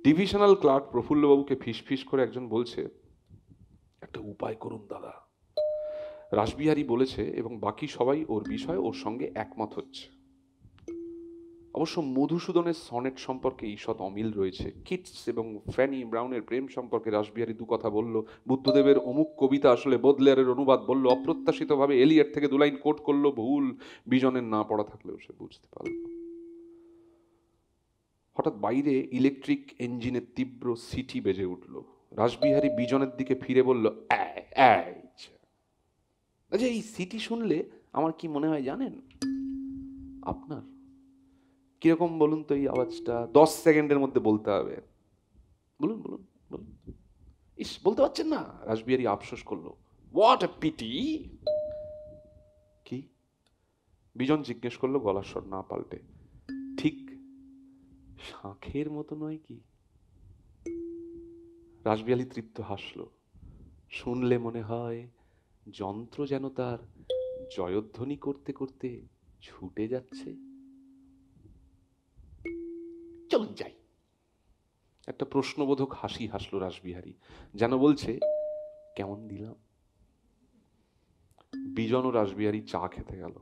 ডিভিশনাল ক্লার্ক প্রফুল্লবাবুকে ফিসফিস করে একজন বলছে, একটা উপায় করুন দাদা, রাসবিহারী বলেছে এবং বাকি সবাই ওর বিষয়ে ওর সঙ্গে একমত হচ্ছে। অবশ্য মধুসূদনের সনেট সম্পর্কে ঈষৎ অমিল রয়েছে। কিটস এবং ফ্যানি ব্রাউনের প্রেম সম্পর্কে রাসবিহারী দু কথা বলল, বুদ্ধদেবের অমুক কবিতা আসলে বোদলেয়ারের অনুবাদ বলল, অপ্রত্যাশিতভাবে এলিয়ট থেকে দুলাইন কোট করলো, ভুল বিজনের না পড়া থাকলেও সে বুঝতে পারল। হঠাৎ বাইরে ইলেকট্রিক ইঞ্জিনের তীব্র সিটি বেজে উঠল। রাসবিহারী বিজনের দিকে ফিরে বলল, আচ্ছা, এই সিটি শুনলে আমার কি মনে হয় জানেন? আপনার কিরকম বলুন তো? এই আওয়াজটা 10 সেকেন্ডের মধ্যে বলতে হবে। বলুন বলুন বলুন। ইস, বলতে পারছেন না? রাসবিহারী আফসোস করলো। What a pity. কি? বিজন জিজ্ঞেস করলো গলার স্বর না পাল্টে। ঠিক শাঁখের মতো নয় কি? রাসবিহারী তৃপ্ত হাসলো। শুনলে মনে হয় যন্ত্র যেন তার জয়ধ্বনি করতে করতে ছুটে যাচ্ছে। চলুন যাই। একটা প্রশ্নবোধক হাসি হাসলো রাসবিহারী, যেন বলছে কেমন দিলাম। বিজন ও রাসবিহারী চা খেতে গেল।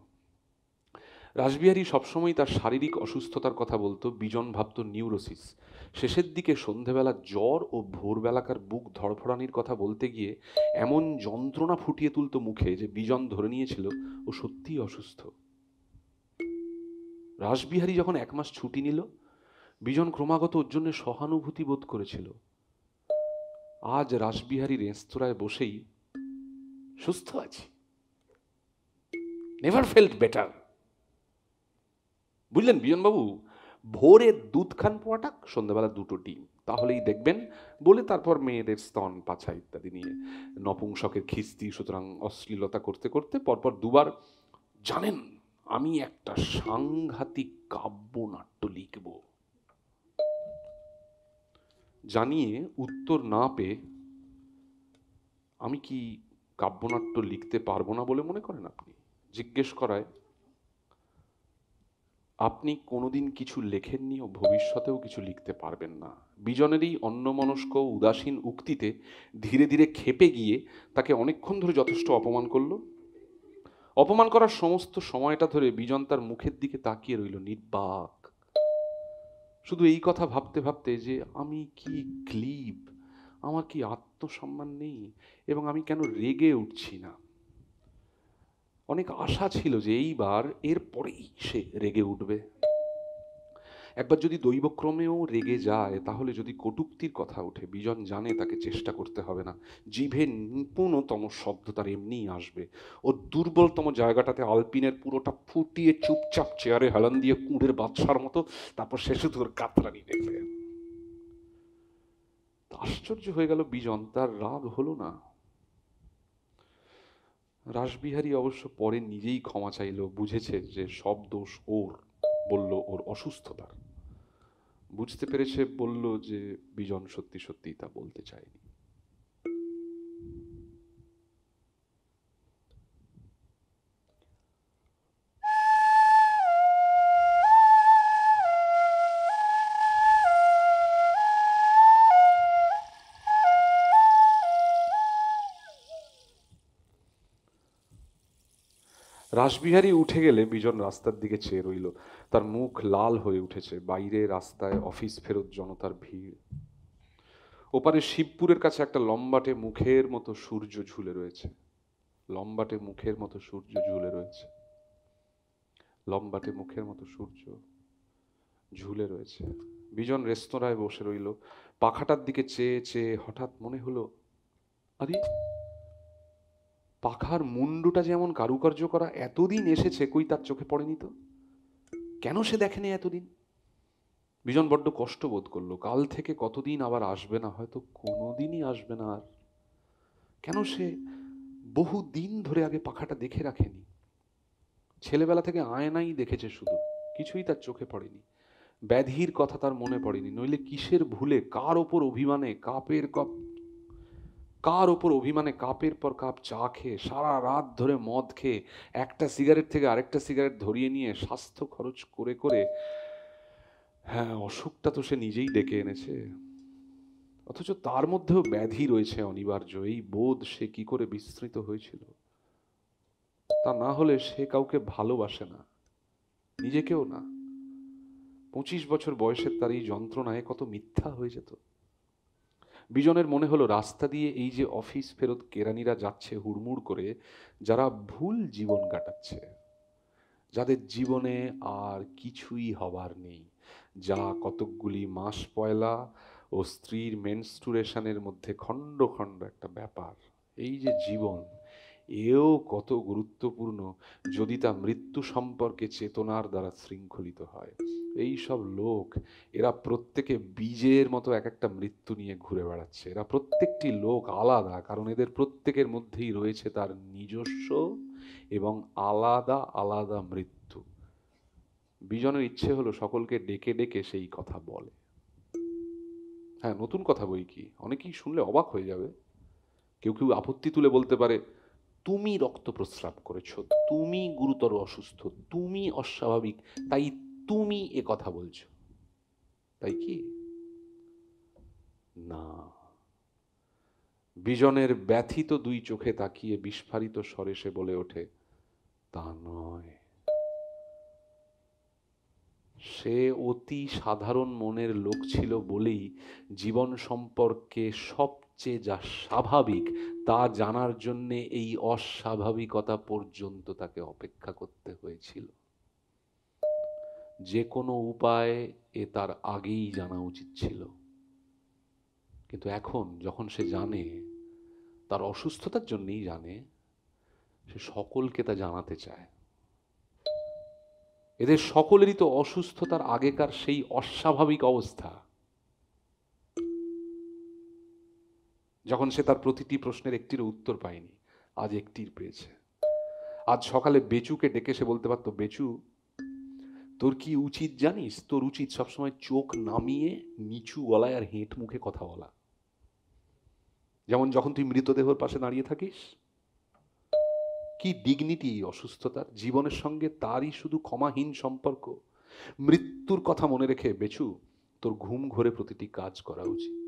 রাসবিহারী সবসময় তার শারীরিক অসুস্থতার কথা বলতো, বিজন ভাবত নিউরোসিস। শেষের দিকে সন্ধেবেলা জ্বর ও ভোরবেলাকার বুক ধড়ফড়ানির কথা বলতে গিয়ে এমন যন্ত্রণা ফুটিয়ে তুলতো মুখে যে বিজন ধরে নিয়েছিল ও সত্যিই অসুস্থ। রাসবিহারী যখন 1 মাস ছুটি নিল, বিজন ক্রমাগত ওর জন্য সহানুভূতি বোধ করেছিল। আজ রাসবিহারী রেস্তোরাঁয় বসেই সুস্থ আছি, নেভার ফেল্ট বেটার। বুঝলেন বিজনবাবু? ভোরে দুধ খান পোয়াটাক, সন্ধ্যাবেলা 2টো ডিম, তাহলেই দেখবেন। বলে তারপর মেয়েদের স্তন পাছা ইত্যাদি নিয়ে নপুংসকের খিস্তি, সুতরাং অশ্লীলতা করতে করতে পরপর 2বার, জানেন আমি একটা সাংঘাতিক কাব্যনাট্য লিখব। জানিয়ে উত্তর না পেয়ে, আমি কি কাব্যনাট্য লিখতে পারবো না বলে মনে করেন আপনি? জিজ্ঞেস করায় আপনি কোনোদিন কিছু লেখেননি ও ভবিষ্যতেও কিছু লিখতে পারবেন না। বিজনেরই অন্যমনস্ক উদাসীন উক্তিতে ধীরে ধীরে ক্ষেপে গিয়ে তাকে অনেকক্ষণ ধরে যথেষ্ট অপমান করল। অপমান করার সমস্ত সময়টা ধরে বিজন তার মুখের দিকে তাকিয়ে রইল নির্বাক, শুধু এই কথা ভাবতে ভাবতে যে আমি কি গ্লিব, আমার কি আত্মসম্মান নেই, এবং আমি কেন রেগে উঠছি না। অনেক আশা ছিল যে এইবার এর পরেই সে রেগে উঠবে। একবার যদি দৈবক্রমেও রেগে যায়, তাহলে যদি কটূক্তির কথা ওঠে, বিজন জানে তাকে চেষ্টা করতে হবে না, জিভে নিপুণতম শব্দ তার এমনিই আসবে। ও দুর্বলতম জায়গাটাতে আলপিনের পুরোটা ফুটিয়ে চুপচাপ চেয়ারে হেলান দিয়ে কুঁড়ের বাদশার মতো, তারপর শেষে তোর কাতরানি দেখবে। আশ্চর্য হয়ে গেল বিজন, তার রাগ হলো না। রাসবিহারী অবশ্য পরে নিজেই ক্ষমা চাইল, বুঝেছে যে সব দোষ ওর, বলল ওর অসুস্থতার। বুঝতে পেরেছে, বলল যে বিজন সত্যি সত্যি তা বলতে চায়নি। রাসবিহারী উঠে গেলে বিজন রাস্তার দিকে চেয়ে রইল। তার মুখ লাল হয়ে উঠেছে। বাইরে রাস্তায় অফিস ফেরত জনতার ভিড়। ওপারে শিবপুরের কাছে একটা লম্বাটে মুখের মতো সূর্য ঝুলে রয়েছে। লম্বাটে মুখের মতো সূর্য ঝুলে রয়েছে। লম্বাটে মুখের মতো সূর্য ঝুলে রয়েছে। বিজন রেস্তোরাঁয় বসে রইল। পাখাটার দিকে চেয়ে চেয়ে হঠাৎ মনে হলো, আরে পাখার মুন্ডুটা যেমন কারুকার্য করা, এতদিন এসেছে কই তার চোখে পড়েনি তো? কেন সে দেখেনি এতদিন? বিজন বড্ড কষ্ট বোধ করলো। কাল থেকে কতদিন আবার আসবে না, হয়তো কোনোদিনই আসবে না আর। কেন সে বহু দিন ধরে আগে পাখাটা দেখে রাখেনি? ছেলেবেলা থেকে আয়নাই দেখেছে শুধু, কিছুই তার চোখে পড়েনি। ব্যাধির কথা তার মনে পড়েনি। নইলে কিসের ভুলে, কার ওপর অভিমানে কাপের পর কাপ চা খেয়ে, সারা রাত ধরে মদ খেয়ে, একটা সিগারেট থেকে আরেকটা সিগারেট ধরিয়ে নিয়ে স্বাস্থ্য খরচ করে করে, হ্যাঁ অসুখটা তো সে নিজেই ডেকে এনেছে। অথচ তার মধ্যেও ব্যাধি রয়েছে অনিবার্য, এই বোধ সে কি করে বিস্মৃত হয়েছিল। তা না হলে সে কাউকে ভালোবাসে না, নিজেকেও না। 25 বছর বয়সের তার এই যন্ত্রণায় কত মিথ্যা হয়ে যেত। বিজনের মনে হলো রাস্তা দিয়ে এই যে অফিস ফেরত কেরানিরা যাচ্ছে হুড়মুড় করে, যারা ভুল জীবন কাটাচ্ছে, যাদের জীবনে আর কিছুই হবার নেই, যা কতকগুলি মাস পয়লা ও স্ত্রীর মেনস্টুরেশনের মধ্যে খণ্ড খণ্ড একটা ব্যাপার, এই যে জীবন, এও কত গুরুত্বপূর্ণ যদি তা মৃত্যু সম্পর্কে চেতনার দ্বারা শৃঙ্খলিত হয়। এই সব লোক, এরা প্রত্যেকে বীজের মতো এক একটা মৃত্যু নিয়ে ঘুরে বেড়াচ্ছে। এরা প্রত্যেকটি লোক আলাদা, কারণ এদের প্রত্যেকের মধ্যেই রয়েছে তার নিজস্ব এবং আলাদা আলাদা মৃত্যু। বিজনের ইচ্ছে হলো সকলকে ডেকে ডেকে সেই কথা বলে। হ্যাঁ, নতুন কথা বই কি, অনেকেই শুনলে অবাক হয়ে যাবে। কেউ কেউ আপত্তি তুলে বলতে পারে, তুমি রক্ত প্রস্রাব করেছো, তুমি গুরুতর অসুস্থ, তুমি অস্বাভাবিক, তাই তুমি এ কথা বলছো। তাই কি? না। বিজনের ব্যথিত দুই চোখে তাকিয়ে বিস্ফারিত স্বরে সে বলে ওঠে, তা নয়। সে অতি সাধারণ মনের লোক ছিল বলেই জীবন সম্পর্কে সবচেয়ে যা স্বাভাবিক তা জানার জন্যে এই অস্বাভাবিকতা পর্যন্ত তাকে অপেক্ষা করতে হয়েছিল। যে কোনো উপায়ে এ তার আগেই জানা উচিত ছিল, কিন্তু এখন যখন সে জানে, তার অসুস্থতার জন্যই জানে, সে সকলকে তা জানাতে চায়। এদের সকলেরই তো অসুস্থতার আগেকার সেই অস্বাভাবিক অবস্থা, যখন সে তার প্রতিটি প্রশ্নের একটির উত্তর পায়নি, আজ একটির পেয়েছে। আজ সকালে বেচুকে ডেকে সে বলতে পারতো, বেচু, তোর কি উচিত জানিস? তোর উচিত সবসময় চোখ নামিয়ে নিচু গলায় আর হেঁট মুখে কথা বলা, যেমন যখন তুই মৃতদেহের পাশে দাঁড়িয়ে থাকিস। কি ডিগনিটি অসুস্থতার, জীবনের সঙ্গে তারই শুধু ক্ষমাহীন সম্পর্ক। মৃত্যুর কথা মনে রেখে বেচু, তোর ঘুম ঘরে প্রতিটি কাজ করা উচিত,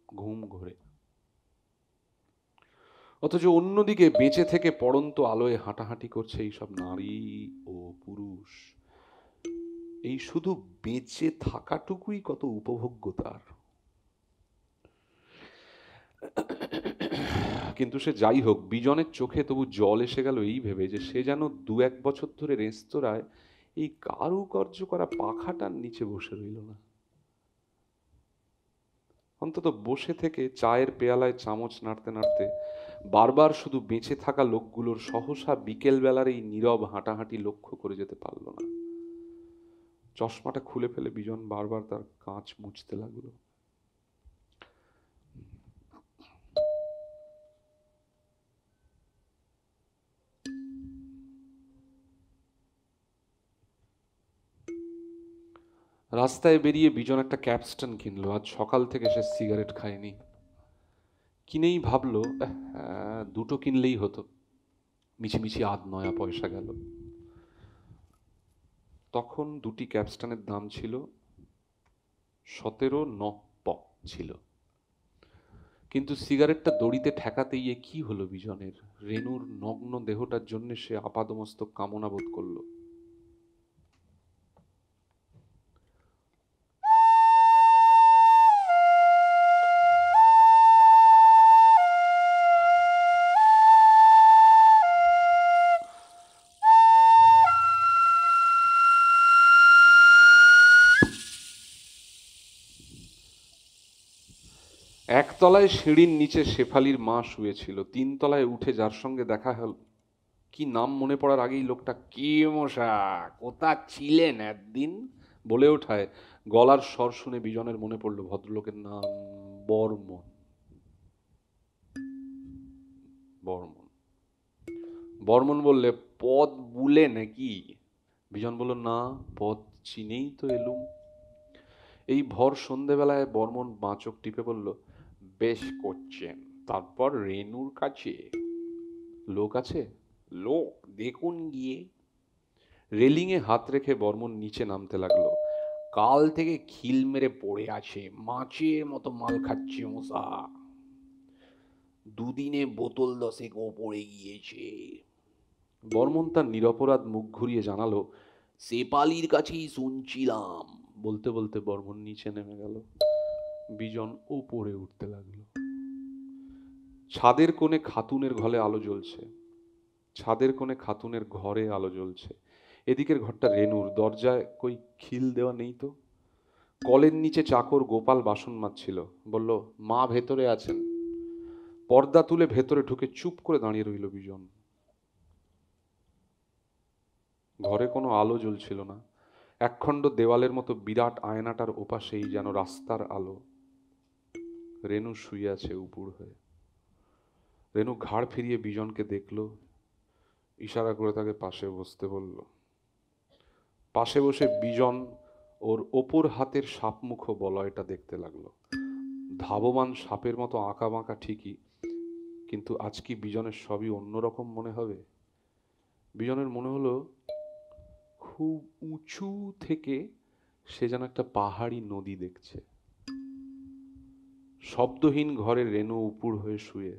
ঘুম ঘরে। অথচ অন্যদিকে বেঁচে থেকে পড়ন্ত আলোয় হাঁটাহাঁটি করছে এইসব নারী ও পুরুষ। এই শুধু বেঁচে থাকাটুকুই কত উপভোগ্য তার। কিন্তু সে যাই হোক, বিজনের চোখে তবু জল এসে গেল এই ভেবে যে সে যেন 2-1 বছর ধরে রেস্তোরাঁয় এই কারুকার্য করা পাখাটার নিচে বসে রইল না। অন্তত বসে থেকে চায়ের পেয়ালায় চামচ নাড়তে নাড়তে বারবার শুধু বেঁচে থাকা লোকগুলোর সহসা বিকেল বেলার এই নীরব হাঁটাহাঁটি লক্ষ্য করে যেতে পারল না। চশমাটা খুলে ফেলে বিজন বারবার তার কাঁচ মুছতে লাগলো। রাস্তায় বেরিয়ে বিজন একটা ক্যাপস্টন কিনলো। আজ সকাল থেকে সে সিগারেট খায়নি। কিনেই ভাবলো, দুটো কিনলেই হতো, মিছিমিছি 8-9 পয়সা গেল। তখন দুটি ক্যাপস্টনের দাম ছিল 17 ছিল। কিন্তু সিগারেটটা দড়িতে ঠেকাতেই এ কি হলো বিজনের? রেনুর নগ্ন দেহটার জন্য সে আপাদমস্তক কামনা বোধ করলো। একতলায় সিঁড়ির নিচে শেফালির মা শুয়েছিল। 3 তলায় উঠে যার সঙ্গে দেখা হল, কি নাম মনে পড়ার আগেই লোকটা কি মশা, কোথা ছিলেন একদিন বলে ওঠায় গলার স্বর শুনে বিজনের মনে পড়ল ভদ্রলোকের নাম বর্মন। বর্মন। বর্মন বললে, পদ বুলে নাকি? বিজন বলল, না, পদ চিনেই তো এলুম। এই ভর সন্ধেবেলায় বর্মন বাঁচক টিপে বলল, বেশ করছেন। তারপর রেনুর কাছে লোক আছে? লোক দেখুন গিয়ে। রেলিংয়ে হাত রেখে বর্মন নিচে নামতে লাগলো। কাল থেকে খিল মেরে পড়ে আছে, মাছের মতো মাল খাচ্ছে মশা। 2 দিনে বোতল 10 ওপরে গিয়েছে। বর্মন তার নিরপরাধ মুখ ঘুরিয়ে জানালো, সেপালির কাছেই শুনছিলাম। বলতে বলতে বর্মন নিচে নেমে গেল। বিজন ওপরে উঠতে লাগলো। ছাদের কোণে খাতুনের ঘরে আলো জ্বলছে, ছাদের কোণে খাতুনের ঘরে আলো জ্বলছে। এদিকের ঘরটা রেনুর, দরজায় কই খিল দেওয়া নেই তো। কলের নিচে চাকর গোপাল বাসন মাজছিল। বলল, মা ভেতরে আছেন। পর্দা তুলে ভেতরে ঢুকে চুপ করে দাঁড়িয়ে রইল বিজন। ঘরে কোনো আলো জ্বলছিল না। একখণ্ড দেওয়ালের মতো বিরাট আয়নাটার ওপাশেই যেন রাস্তার আলো। রেনু শুয়ে আছে উপুড় হয়ে। রেনু ঘাড় ফিরিয়ে বিজনকে দেখল, ইশারা করে তাকে পাশে বসতে বলল। পাশে বসে বিজন ওর ওপর হাতের সাপমুখ বলয়টা দেখতে লাগলো। ধাবমান সাপের মতো আঁকা বাঁকা ঠিকই, কিন্তু আজ কি বিজনের সবই অন্যরকম মনে হবে? বিজনের মনে হলো খুব উঁচু থেকে সে যেন একটা পাহাড়ি নদী দেখছে। শব্দহীন ঘরে রেনু উপুড় হয়ে শুয়ে।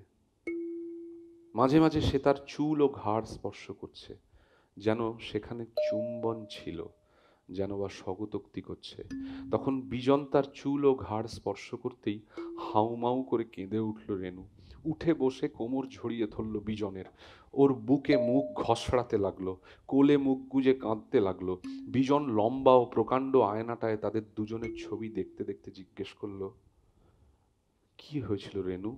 মাঝে মাঝে সে তার চুল ও ঘাড় স্পর্শ করছে, যেন সেখানে চুম্বন ছিল, যেন বা স্বগতোক্তি করছে। তখন বিজন তার চুল ও ঘাড় স্পর্শ করতেই হাউমাউ করে কেঁদে উঠল রেনু। উঠে বসে কোমর ঝরিয়ে ধরল বিজনের। ওর বুকে মুখ ঘষড়াতে লাগলো, কোলে মুখ গুজে কাঁদতে লাগলো। বিজন লম্বা ও প্রকাণ্ড আয়নাটায় তাদের দুজনের ছবি দেখতে দেখতে জিজ্ঞেস করলো, কি হয়েছিল রেনু?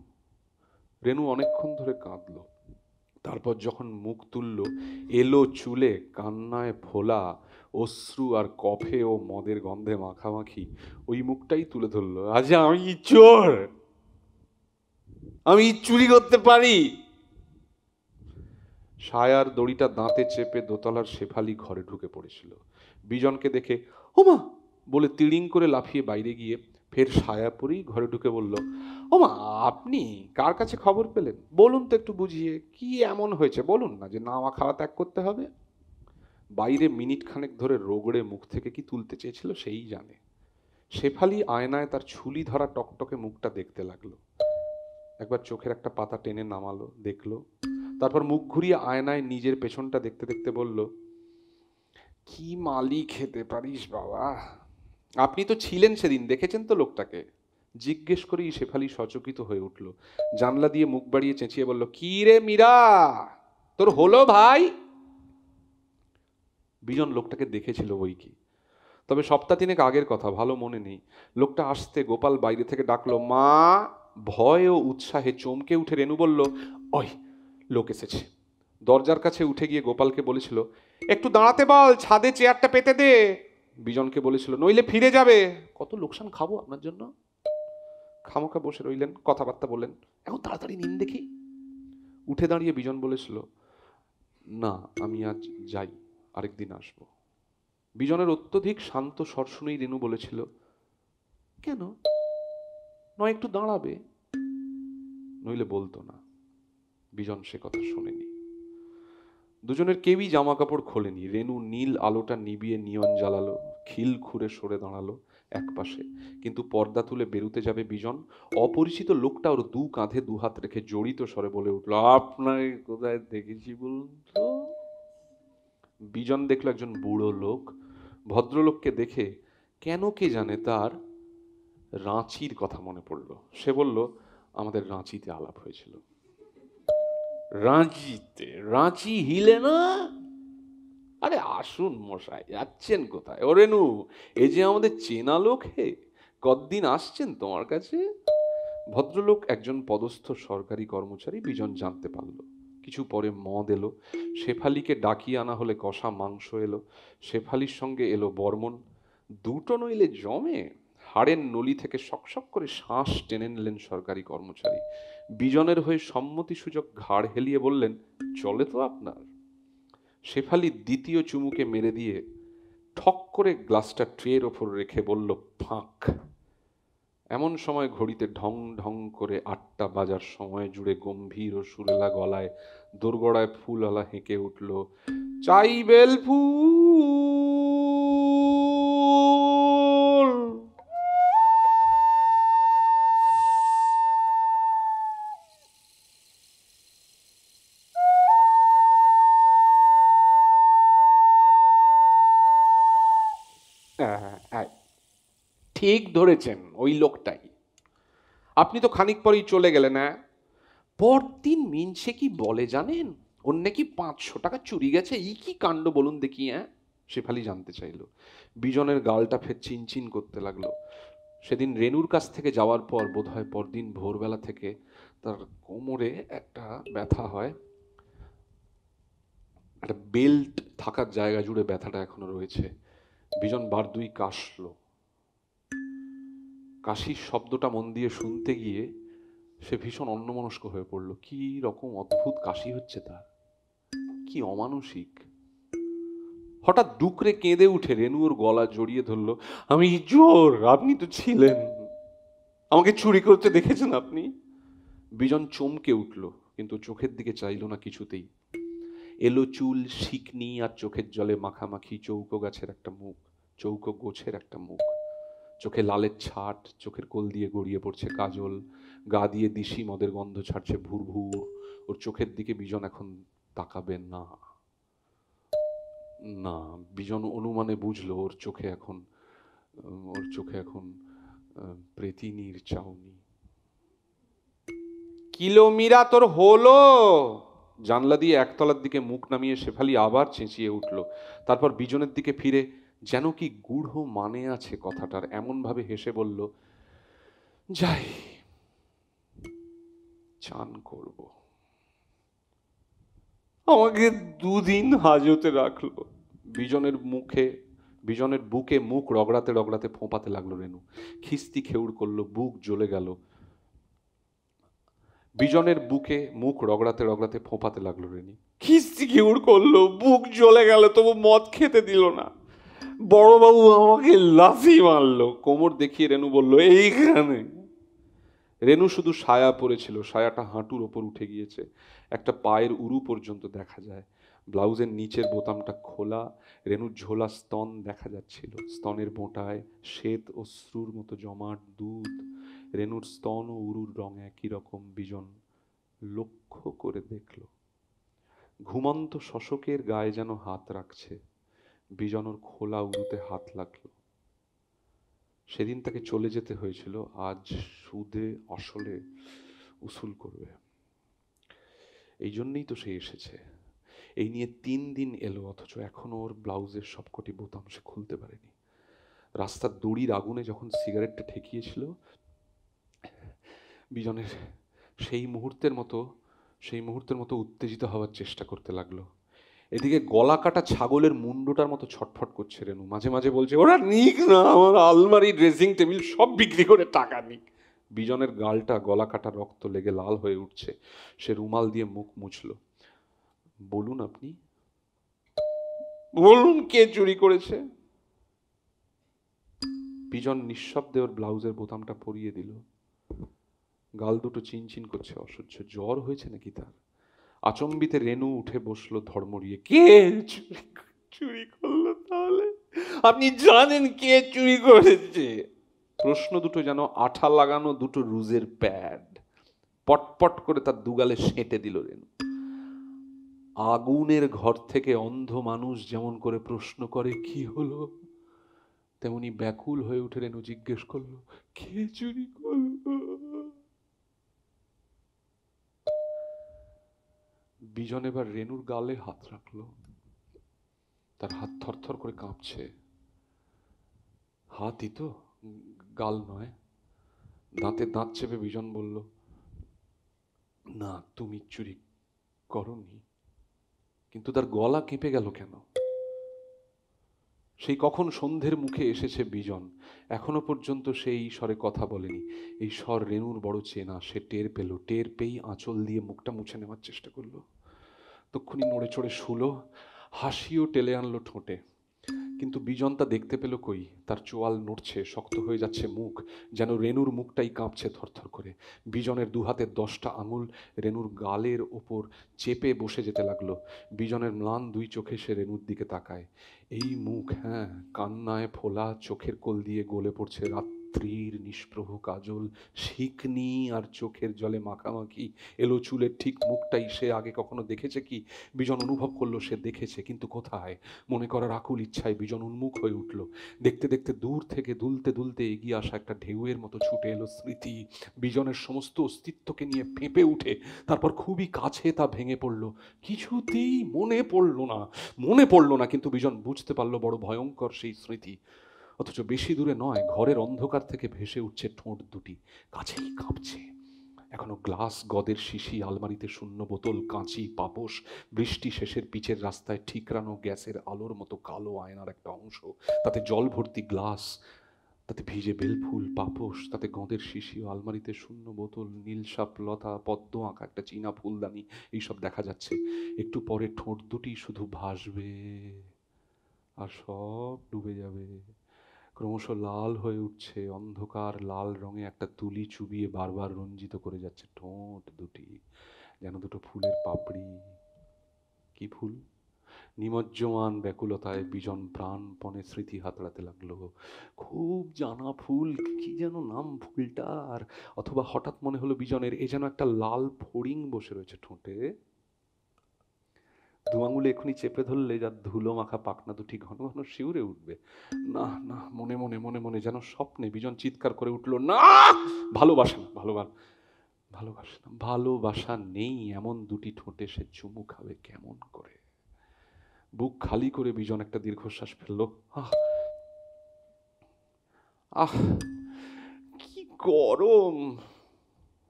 রেনু অনেকক্ষণ ধরে কাঁদলো। তারপর যখন মুখ তুলল, এলো চুলে কান্নায় ভোলা, অশ্রু আর কফে ও মদের গন্ধে মাখামাখি ওই মুখটাই তুলে ধরলো। আজ আমি চোর, আমি চুরি করতে পারি। সায়ার দড়িটা দাঁতে চেপে দোতলার শেফালি ঘরে ঢুকে পড়েছিল। বিজনকে দেখে ওমা বলে তিড়িং করে লাফিয়ে বাইরে গিয়ে ফের সায়া পরেই ঘরে ঢুকে বলল, ওমা আপনি কার কাছে খবর পেলেন? বলুন তো একটু বুঝিয়ে, কি এমন হয়েছে বলুন না যে নাওয়া খাওয়া ত্যাগ করতে হবে। বাইরে মিনিট খানেক ধরে রোগড়ে মুখ থেকে কি তুলতে চেয়েছিল সেই জানে। শেফালি আয়নায় তার ছুলি ধরা টকটকে মুখটা দেখতে লাগলো। একবার চোখের একটা পাতা টেনে নামালো, দেখলো, তারপর মুখ ঘুরিয়ে আয়নায় নিজের পেছনটা দেখতে দেখতে বলল, কি মালি খেতে পারিস বাবা। আপনি তো ছিলেন সেদিন, দেখেছেন তো লোকটাকে? জিজ্ঞেস করেই শেফালি সচকিত হয়ে উঠল। জানলা দিয়ে মুখ বাড়িয়ে চেঁচিয়ে বলল, কি রে মীরা, তোর হলো ভাই? বিজন লোকটাকে দেখেছিল বই কি, তবে সপ্তাহ তিনেক আগের কথা, ভালো মনে নেই। লোকটা আসতে গোপাল বাইরে থেকে ডাকলো, মা। ভয় ও উৎসাহে চমকে উঠে রেনু বলল, ওই লোক এসেছে। দরজার কাছে উঠে গিয়ে গোপালকে বলেছিল, একটু দাঁড়াতে বল, ছাদে চেয়ারটা পেতে দে। বিজনকে বলেছিল, নইলে ফিরে যাবে। কত লোকসান খাবো আপনার জন্য। খামোখা বসে রইলেন, কথাবার্তা বললেন, এখন তাড়াতাড়ি নিন দেখি। উঠে দাঁড়িয়ে বিজন বলেছিল, না আমি আজ যাই, আরেকদিন আসবো। বিজনের অত্যধিক শান্ত স্বর শুনেই রেনু বলেছিল, কেন? নয় একটু দাঁড়াবে। নইলে বলতো না। বিজন সে কথা শোনেনি। দুজনের কেউই জামা কাপড় খোলেনি। রেনু নীল আলোটা নিবিয়ে নিয়ন জ্বালালো, খিল খুঁড়ে সরে দাঁড়ালো এক পাশে, কিন্তু পর্দা তুলে বেরুতে যাবে বিজন, অপরিচিত লোকটা ওর দু কাঁধে দুহাত রেখে জড়িত স্বরে বলে উঠল, আপনাকে কোথায় দেখেছি বলুন তো? বিজন দেখলো একজন বুড়ো লোক। ভদ্রলোককে দেখে কেন কে জানে তার রাঁচির কথা মনে পড়ল। সে বলল, আমাদের রাঁচিতে আলাপ হয়েছিল। রাঁচিতে? রাঁচি হিলে না? আরে আসুন মশাই, যাচ্ছেন কোথায়? ও রেনু, এই যে আমাদের চেনা লোক হে, কতদিন আসছেন তোমার কাছে? ভদ্রলোক একজন পদস্থ সরকারি কর্মচারী, বিজন জানতে পারল। কিছু পরে মদ এলো, শেফালিকে ডাকিয়ে আনা হলে কষা মাংস এলো, শেফালির সঙ্গে এলো বর্মন। দুটো নইলে জমে। হাড়ের নলি থেকে শকশক করে শ্বাস টেনে নিলেন সরকারি কর্মচারী। বিজনের হয়ে সম্মতিসূচক ঘাড় হেলিয়ে বললেন, চলে তো আপনার? শেফালি দ্বিতীয় চুমুকে মেরে দিয়ে ঠক করে গ্লাসটা ট্রের ওপর রেখে বলল, ফাঁক। এমন সময় ঘড়িতে ঢং ঢং করে 8টা বাজার সময় জুড়ে গম্ভীর ও সুরেলা গলায় দোরগড়ায় ফুলওয়ালা হেঁকে উঠল, চাই বেল ফুল। হ্যাঁ, ঠিক ধরেছেন, ওই লোকটাই। আপনি তো খানিক পরেই চলে গেলেন। হ্যাঁ, পরদিন মিনসে কি বলে জানেন? ওর নাকি 500 টাকা চুরি গেছে। এই কি কাণ্ড বলুন দেখি। হ্যাঁ, শেফালি জানতে চাইলো। বিজনের গালটা ফের চিনচিন করতে লাগলো। সেদিন রেনুর কাছ থেকে যাওয়ার পর বোধহয় পরদিন ভোরবেলা থেকে তার কোমরে একটা ব্যথা হয়। একটা বেল্ট থাকার জায়গা জুড়ে ব্যথাটা এখনো রয়েছে। বিজন বার দুই কাশলো। কাশির শব্দটা মন দিয়ে শুনতে গিয়ে সে ভীষণ অন্যমনস্ক হয়ে পড়ল। কি রকম অদ্ভুত কাশি হচ্ছে তার, কি অমানসিক। হঠাৎ ডুকরে কেঁদে উঠে রেনু ওর গলা জড়িয়ে ধরল। আমি জোর, আপনি তো ছিলেন, আমাকে চুরি করতে দেখেছেন আপনি। বিজন চমকে উঠল, কিন্তু চোখের দিকে চাইল না কিছুতেই। এলো চুল, শিকনি আর চোখের জলে মাখামাখি চৌকো গাছের একটা মুখ, চৌকো গোছের একটা মুখ। চোখে লালের ছাট, চোখের কোল দিয়ে গড়িয়ে পড়ছে কাজল, গা দিয়ে দিশি মদের গন্ধ ছাড়ছে ভুর ভুর। ওর চোখের দিকে বিজন এখন তাকাবে না। না, বিজন অনুমানে বুঝলো ওর চোখে এখন প্রেতিনীর চাউনি। কিলো মীরা, তোর হলো? জানলা দিয়ে একতলার দিকে মুখ নামিয়ে শেফালি আবার চেঁচিয়ে উঠল। তারপর বিজনের দিকে ফিরে, যেন কি গূঢ় মানে আছে কথাটার, এমন ভাবে হেসে বলল, যাই, চান করব। আমাকে দুদিন হাজতে রাখলো। বিজনের বুকে মুখ রগড়াতে রগড়াতে ফোঁপাতে লাগলো রেনু। খিস্তি খেউড় করলো, বুক জ্বলে গেল। বিজনের বুকে মুখ রগড়াতে রগড়াতে ফোঁপাতে লাগলো রেনি। খিস্তি খেউড় করলো, বুক জ্বলে গেল, তবু মদ খেতে দিল না। বড়বাবু আমাকে লাথি মারলো। কোমর দেখিয়ে রেনু বলল, এইখানে। রেনু শুধু সায়া পরেছিল, সায়াটা হাঁটুর ওপর উঠে গিয়েছে, একটা পায়ের উরু পর্যন্ত দেখা যায়। ব্লাউজের নিচের বোতামটা খোলা, রেনুর ঝোলা স্তন দেখা যাচ্ছিল। স্তনের বোঁটায় শ্বেত অশ্রুর মতো জমাট দুধ। রেনুর স্তন ও উরুর রং একই রকম। বিজন লক্ষ্য করে দেখল। ঘুমন্ত শশকের গায়ে যেন হাত রাখছে। বিজন ওর খোলা উরুতে হাত লাগলো। সেদিন তাকে চলে যেতে হয়েছিল, আজ সুদে আসলে উসুল করবে। এই জন্যই তো সে এসেছে। এই নিয়ে 3 দিন এলো, অথচ এখনো ওর ব্লাউজের সবকটি বোতাম সে খুলতে পারেনি। রাস্তার দড়ির আগুনে যখন সিগারেটটা ঠেকিয়েছিল, বিজনের সেই মুহূর্তের মতো উত্তেজিত হওয়ার চেষ্টা করতে লাগলো। এদিকে গলা কাটা ছাগলের মুন্ডটার মতো ছটফট করছে রেনু। মাঝে মাঝে বলছে, ওরা নিক না, আমার আলমারি, ড্রেসিং টেবিল সব বিক্রি করে টাকা নিক। বিজনের গালটা গলা কাটা রক্ত লেগে লাল হয়ে উঠছে। সে রুমাল দিয়ে মুখ মুছল। বলুন আপনি, বলুন কে চুরি করেছে? বিজন নিঃশব্দে ওর ব্লাউজের বোতামটা পরিয়ে দিল। গাল দুটো চিনচিন করছে অসহ্য। জ্বর হয়েছে নাকি তার? আচম্বিতে রেনু উঠে বসলো ধর্মরিয়ে। কে চুরি করলো তাহলে? আপনি জানেন কে চুরি করেছে? প্রশ্ন দুটো যেন আঠা লাগানো দুটো রুজের প্যাড। পটপট করে তার দুগালে সেঁটে দিল রেনু। আগুনের ঘর থেকে অন্ধ মানুষ যেমন করে প্রশ্ন করে কি হলো, তেমনি ব্যাকুল হয়ে উঠে রেনু জিজ্ঞেস করলো, কে চুরি করলো? বিজন এবার রেনুর গালে হাত রাখলো। তার হাত থরথর করে কাঁপছে। হাতই তো, গাল নয়। দাঁতে দাঁত চেপে বিজন বলল, না, তুমি চুরি করনি। কিন্তু তার গলা কেঁপে গেল কেন? সেই কখন সন্ধ্যের মুখে এসেছে বিজন, এখনো পর্যন্ত সেই স্বরে কথা বলেনি। এই স্বর রেনুর বড় চেনা। সে টের পেল। টের পেয়েই আঁচল দিয়ে মুখটা মুছে নেওয়ার চেষ্টা করলো। তক্ষুনি নড়ে চড়ে শুলো, হাসিও টেলে আনলো ঠোঁটে। কিন্তু বিজন তা দেখতে পেল কই। তার চোয়াল নড়ছে, শক্ত হয়ে যাচ্ছে মুখ, যেন রেনুর মুখটাই কাঁপছে থরথর করে। বিজনের দুহাতের 10টা আঙুল রেনুর গালের ওপর চেপে বসে যেতে লাগলো। বিজনের ম্লান দুই চোখে সে রেনুর দিকে তাকায়। এই মুখ, হ্যাঁ, কান্নায় ফোলা, চোখের কোল দিয়ে গলে পড়ছে রাত্রির নিষ্প্রভ কাজল, শিকনি আর চোখের জলে মাখামাখি এলো চুলের ঠিক মুখটাই সে আগে কখনো দেখেছে কি? বিজন অনুভব করলো সে দেখেছে, কিন্তু কোথায়? মনে করার আকুল ইচ্ছায় বিজন উন্মুখ হয়ে উঠল। দেখতে দেখতে দূর থেকে দুলতে দুলতে এগিয়ে আসা একটা ঢেউয়ের মতো ছুটে এলো স্মৃতি, বিজনের সমস্ত অস্তিত্বকে নিয়ে ফেঁপে উঠে। তারপর খুবই কাছে তা ভেঙে পড়ল। কিছুতেই মনে পড়ল না, কিন্তু বিজন বুঝতে পারলো বড় ভয়ঙ্কর সেই স্মৃতি। অথচ বেশি দূরে নয়, ঘরের অন্ধকার থেকে ভেসে উঠছে ঠোঁট দুটি, কাছেই কাঁপছে। এখনো গ্লাস, গদের শিশি, আলমারিতে শূন্য বোতল, কাঁচি, পাপোশ, বৃষ্টি শেষের পিচের রাস্তায় ঠিকরানো গ্যাসের আলোর মতো কালো আয়নার একটা অংশ, তাতে জল ভর্তি গ্লাস, তাতে ভিজে বেলফুল, পাপোশ, তাতে গঁদের শিশি ও আলমারিতে শূন্য বোতল, নীলসাপ, লতা, পদ্ম আঁকা একটা চীনা ফুলদানি, এইসব দেখা যাচ্ছে। একটু পরে ঠোঁট দুটি শুধু ভাসবে আর সব ডুবে যাবে। ক্রমশ লাল হয়ে উঠছে, অন্ধকার লাল রঙে একটা তুলি চুবিয়ে বারবার রঞ্জিত করে যাচ্ছে ঠোঁট দুটি, যেন দুটো ফুলের পাপড়ি। কি ফুল? নিমজ্জমান ব্যাকুলতায় বিজন প্রাণপণে স্মৃতি হাতড়াতে লাগলো। খুব জানা ফুল, কি যেন নাম ফুলটার? অথবা হঠাৎ মনে হলো বিজনের, এ যেন একটা লাল ফড়িং বসে রয়েছে ঠোঁটে। দু আঙুলে এখনই চেপে ধরলে যার ধুলো মাখা পাখনা দুটি ঘন ঘন শিউরে উঠবে। না না, মনে মনে মনে মনে যেন স্বপ্নে বিজন চিৎকার করে উঠল, না! ভালোবাসা না, ভালোবাসা না, ভালোবাসা নেই এমন দুটি ঠোঁটে সে চুমু খাবে কেমন করে? বুক খালি করে বিজন একটা দীর্ঘশ্বাস ফেলল। আহ আহ কি গরম!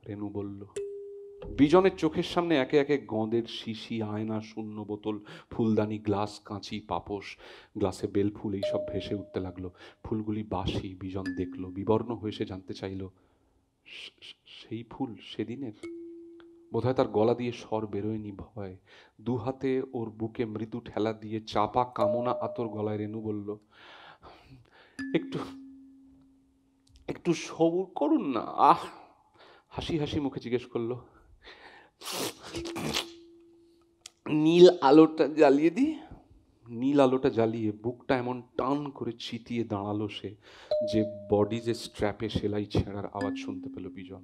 রেনু বলল। বিজনের চোখের সামনে একে একে গঁদের শিশি, আয়না, শূন্য বোতল, ফুলদানি, গ্লাস, কাঁচি, পাপোশ, গ্লাসে বেলফুল এইসব ভেসে উঠতে লাগলো। ফুলগুলি বাসি, বিজন দেখলো। বিবর্ণ হয়ে সে জানতে চাইল, সেই ফুল সেদিনের? বোধহয় তার গলা দিয়ে স্বর বেরোয়নি ভয়। দু হাতে ওর বুকে মৃদু ঠেলা দিয়ে চাপা কামনা আতর গলায় রেনু বলল, একটু একটু সবুর করুন না। হাসি হাসি মুখে জিজ্ঞেস করলো, নীল আলোটা জ্বালিয়ে দি? নীল আলোটা জ্বালিয়ে বুকটা এমন টান করে চিতিয়ে দাঁড়ালো সে যে বডি যে স্ট্র্যাপে সেলাই ছেঁড়ার আওয়াজ শুনতে পেল বিজন।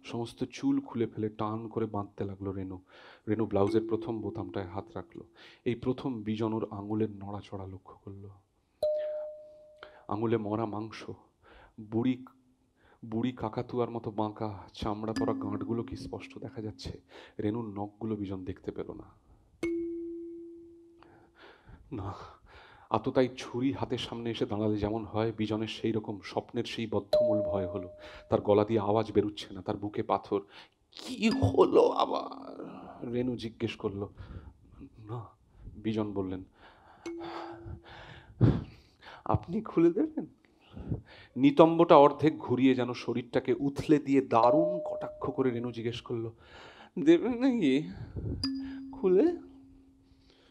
সমস্ত চুল খুলে ফেলে টান করে বাঁধতে লাগলো রেনু। রেনু ব্লাউজের প্রথম বোতামটায় হাত রাখলো। এই প্রথম বিজন ওর আঙুলের নড়াচড়া লক্ষ্য করলো। আঙুলে মরা মাংস, বুড়ি বুড়ি কাকাতুয়ার মতো বাঁকা চামড়া পরা গাঁটগুলো কি স্পষ্ট দেখা যাচ্ছে। রেনুর নখগুলো বিজন দেখতে পেল না। না, আততায়ী ছুরি হাতের সামনে এসে দাঁড়ালে যেমন হয়, বিজনের সেই রকম স্বপ্নের সেই বদ্ধমূল ভয় হলো। তার গলা দিয়ে আওয়াজ বেরুচ্ছে না, তার বুকে পাথর। কি হলো আবার? রেনু জিজ্ঞেস করলো। না, বিজন বললেন, আপনি খুলে দেবেন? নিতম্বটা অর্ধেক ঘুরিয়ে যেন শরীরটাকে উথলে দিয়ে দারুণ কটাক্ষ করে রেনু জিজ্ঞেস করলো, দেবেন নাকি খুলে?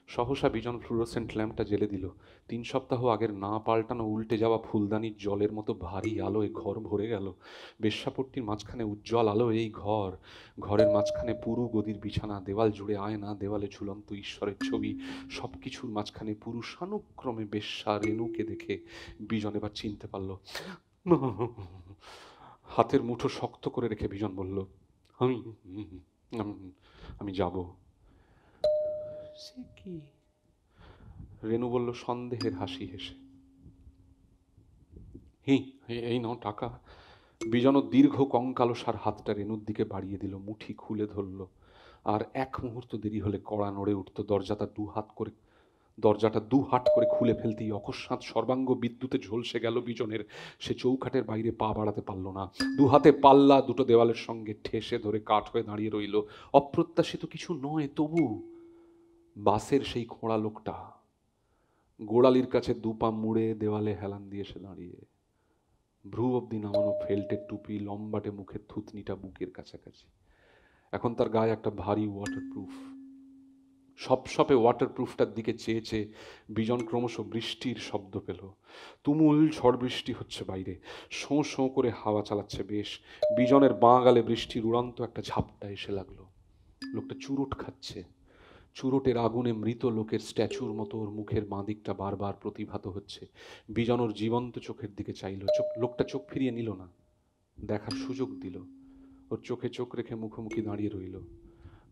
সহসা বিজন ফ্লুরোসেন্ট ল্যাম্পটা জ্বেলে দিল। 3 সপ্তাহ আগের না পাল্টানো উল্টে যাওয়া ফুলদানির জলের মতো ভারী আলোয় ঘর ভরে গেল। বেশ্যাপট্টির মাঝখানে উজ্জ্বল আলো, এই ঘর। ঘরের মাঝখানে পুরু গদির বিছানা, দেওয়াল জুড়ে আয়না, দেওয়ালে ঝুলন্ত ঈশ্বরের ছবি। সব কিছুর মাঝখানে পুরুষানুক্রমে বেশ্যা রেনুকে দেখে বিজন এবার চিনতে পারল। হাতের মুঠো শক্ত করে রেখে বিজন বলল, আমি আমি যাব। সে কি? রেনু বলল সন্দেহের হাসি হেসে, এই নাও টাকা। বিজন দীর্ঘ কঙ্কালসার হাতটা রেনুর দিকে বাড়িয়ে দিল, মুঠি খুলে ধরল। আর এক মুহূর্ত দেরি হলে কড়া নড়ে উঠত। দরজাটা দু হাত করে খুলে ফেলতেই অকস্মাৎ সর্বাঙ্গ বিদ্যুতে ঝলসে গেল বিজনের। সে চৌখাটের বাইরে পা বাড়াতে পারল না। দু হাতে পাল্লা দুটো দেওয়ালের সঙ্গে ঠেসে ধরে কাঠ হয়ে দাঁড়িয়ে রইল। অপ্রত্যাশিত কিছু নয়, তবু বাসের সেই খোঁড়া লোকটা গোড়ালির কাছে দুপা মুড়ে দেওয়ালে হেলান দিয়ে সে দাঁড়িয়ে। ভ্রু অব্দি নামানো ফেল্টের টুপি, লম্বাটে মুখের থুতনিটা বুকের কাছাকাছি। এখন তার গায়ে একটা ভারী ওয়াটারপ্রুফ। সপসপে ওয়াটারপ্রুফটার দিকে চেয়ে চেয়ে বিজন ক্রমশ বৃষ্টির শব্দ পেল। তুমুল ঝড় বৃষ্টি হচ্ছে বাইরে, শোঁ শোঁ করে হাওয়া চালাচ্ছে বেশ। বিজনের বাঁ গালে বৃষ্টির উড়ন্ত একটা ঝাপটা এসে লাগলো। লোকটা চুরুট খাচ্ছে, চুরোটের আগুনে মৃত লোকের স্ট্যাচুর মতো ওর মুখের বাঁ দিকটা বারবার প্রতিভাত হচ্ছে। বিজন ওর জীবন্ত চোখের দিকে চাইল। লোকটা চোখ ফিরিয়ে নিল না, দেখার সুযোগ দিল। ওর চোখে চোখ রেখে মুখোমুখি দাঁড়িয়ে রইল।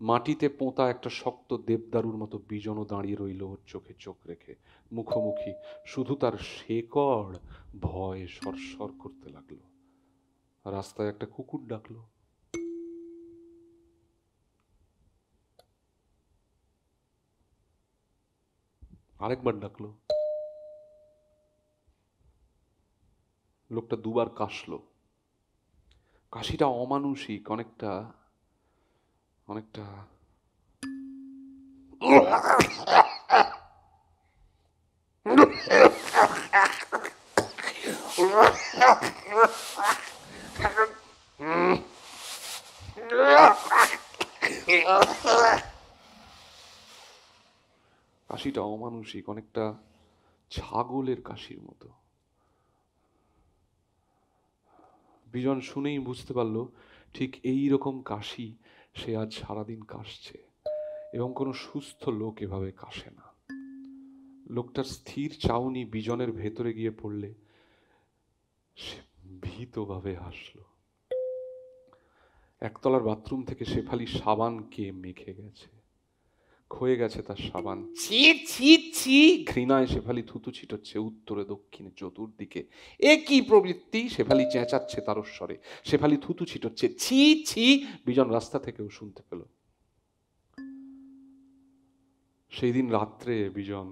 মাটিতে পোঁতা একটা শক্ত দেবদারুর মতো বিজনও দাঁড়িয়ে রইল ওর চোখে চোখ রেখে, মুখোমুখি। শুধু তার শেকড় ভয়ে সরসর করতে লাগলো। রাস্তায় একটা কুকুর ডাকলো। আরেকবার ডাকলো। লোকটা দুবার কাশলো। কাশিটা অমানুষিক, অনেকটা অনেকটা কাশিটা অমানুষিক, অনেকটা ছাগলের কাশির মতো। বিজন শুনেই বুঝতে পারলো ঠিক এই রকম কাশি সে আজ সারাদিন কাশছে, এবং কোনো সুস্থ লোক এভাবে কাশে না। লোকটার স্থির চাউনি বিজনের ভেতরে গিয়ে পড়লে সে ভীতভাবে হাসল। একতলার বাথরুম থেকে শেফালি সাবান কে মেখে গেছে, ক্ষয়ে গেছে তার সাবান। ছি ছি ছি, ঘৃণায় শেফালি থুতু ছিটচ্ছে উত্তরে দক্ষিণে চতুর্দিকে। এ কি প্রবৃত্তি! শেফালি চেঁচাচ্ছে তারস্বরে, শেফালি থুতু ছিটচ্ছে। ছি ছি, বিজন রাস্তা থেকেও শুনতে পেল। সেই দিন রাত্রে বিজন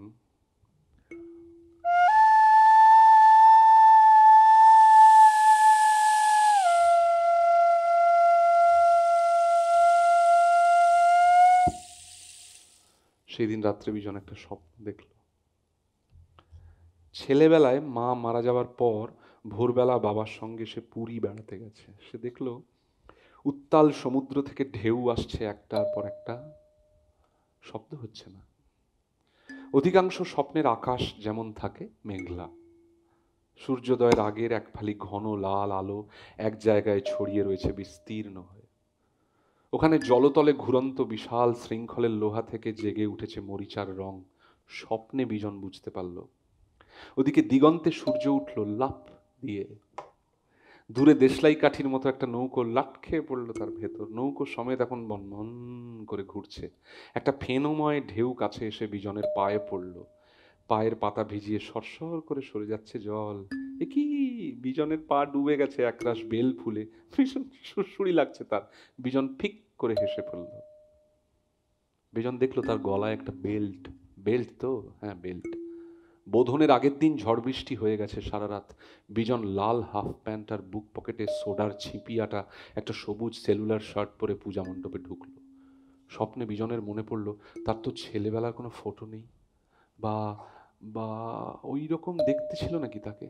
একটা স্বপ্ন দেখল। ছেলেবেলায় মা মারা যাওয়ার পর ভোরবেলা বাবার সঙ্গে সে পুরী বেড়াতে গেছে। সে দেখল উত্তাল সমুদ্র থেকে ঢেউ আসছে একটার পর একটা, শব্দ হচ্ছে না। অধিকাংশ স্বপ্নের আকাশ যেমন থাকে মেঘলা, সূর্যোদয়ের আগের এক ফালি ঘন লাল আলো এক জায়গায় ছড়িয়ে রয়েছে বিস্তীর্ণ হয়ে। ওখানে জলতলে ঘুরন্ত বিশাল শৃঙ্খলের লোহা থেকে জেগে উঠেছে মরিচার রং। স্বপ্নে বিজন বুঝতে পারল। ওদিকে দিগন্তে সূর্য উঠল লাফ দিয়ে। দূরে দেশলাই কাঠির মতো একটা নৌকো লাট খেয়ে পড়লো তার ভেতর। নৌকো সমেত এখন বনবন করে ঘুরছে। একটা ফেনময় ঢেউ কাছে এসে বিজনের পায়ে পড়ল। পায়ের পাতা ভিজিয়ে সরসর করে সরে যাচ্ছে জল। এ কি! বিজনের পা ডুবে গেছে একরাশ বেল ফুলে। ভীষণ সুড়সুড়ি লাগছে তার। বিজন ফিক করে হেসে ফেলল। বিজন দেখলো তার গলায় একটা বেল্ট। বেল্ট তো, হ্যাঁ বেল্ট। বোধনের আগের দিন ঝড় বৃষ্টি হয়ে গেছে সারা রাত। বিজন লাল হাফ প্যান্ট আর বুক পকেটে সোডার ছিপিয়াটা একটা সবুজ সেলুলার শার্ট পরে পূজা মণ্ডপে ঢুকলো। স্বপ্নে বিজনের মনে পড়ল তার তো ছেলেবেলার কোনো ফটো নেই, বা বা ওই রকম দেখতে ছিল নাকি তাকে।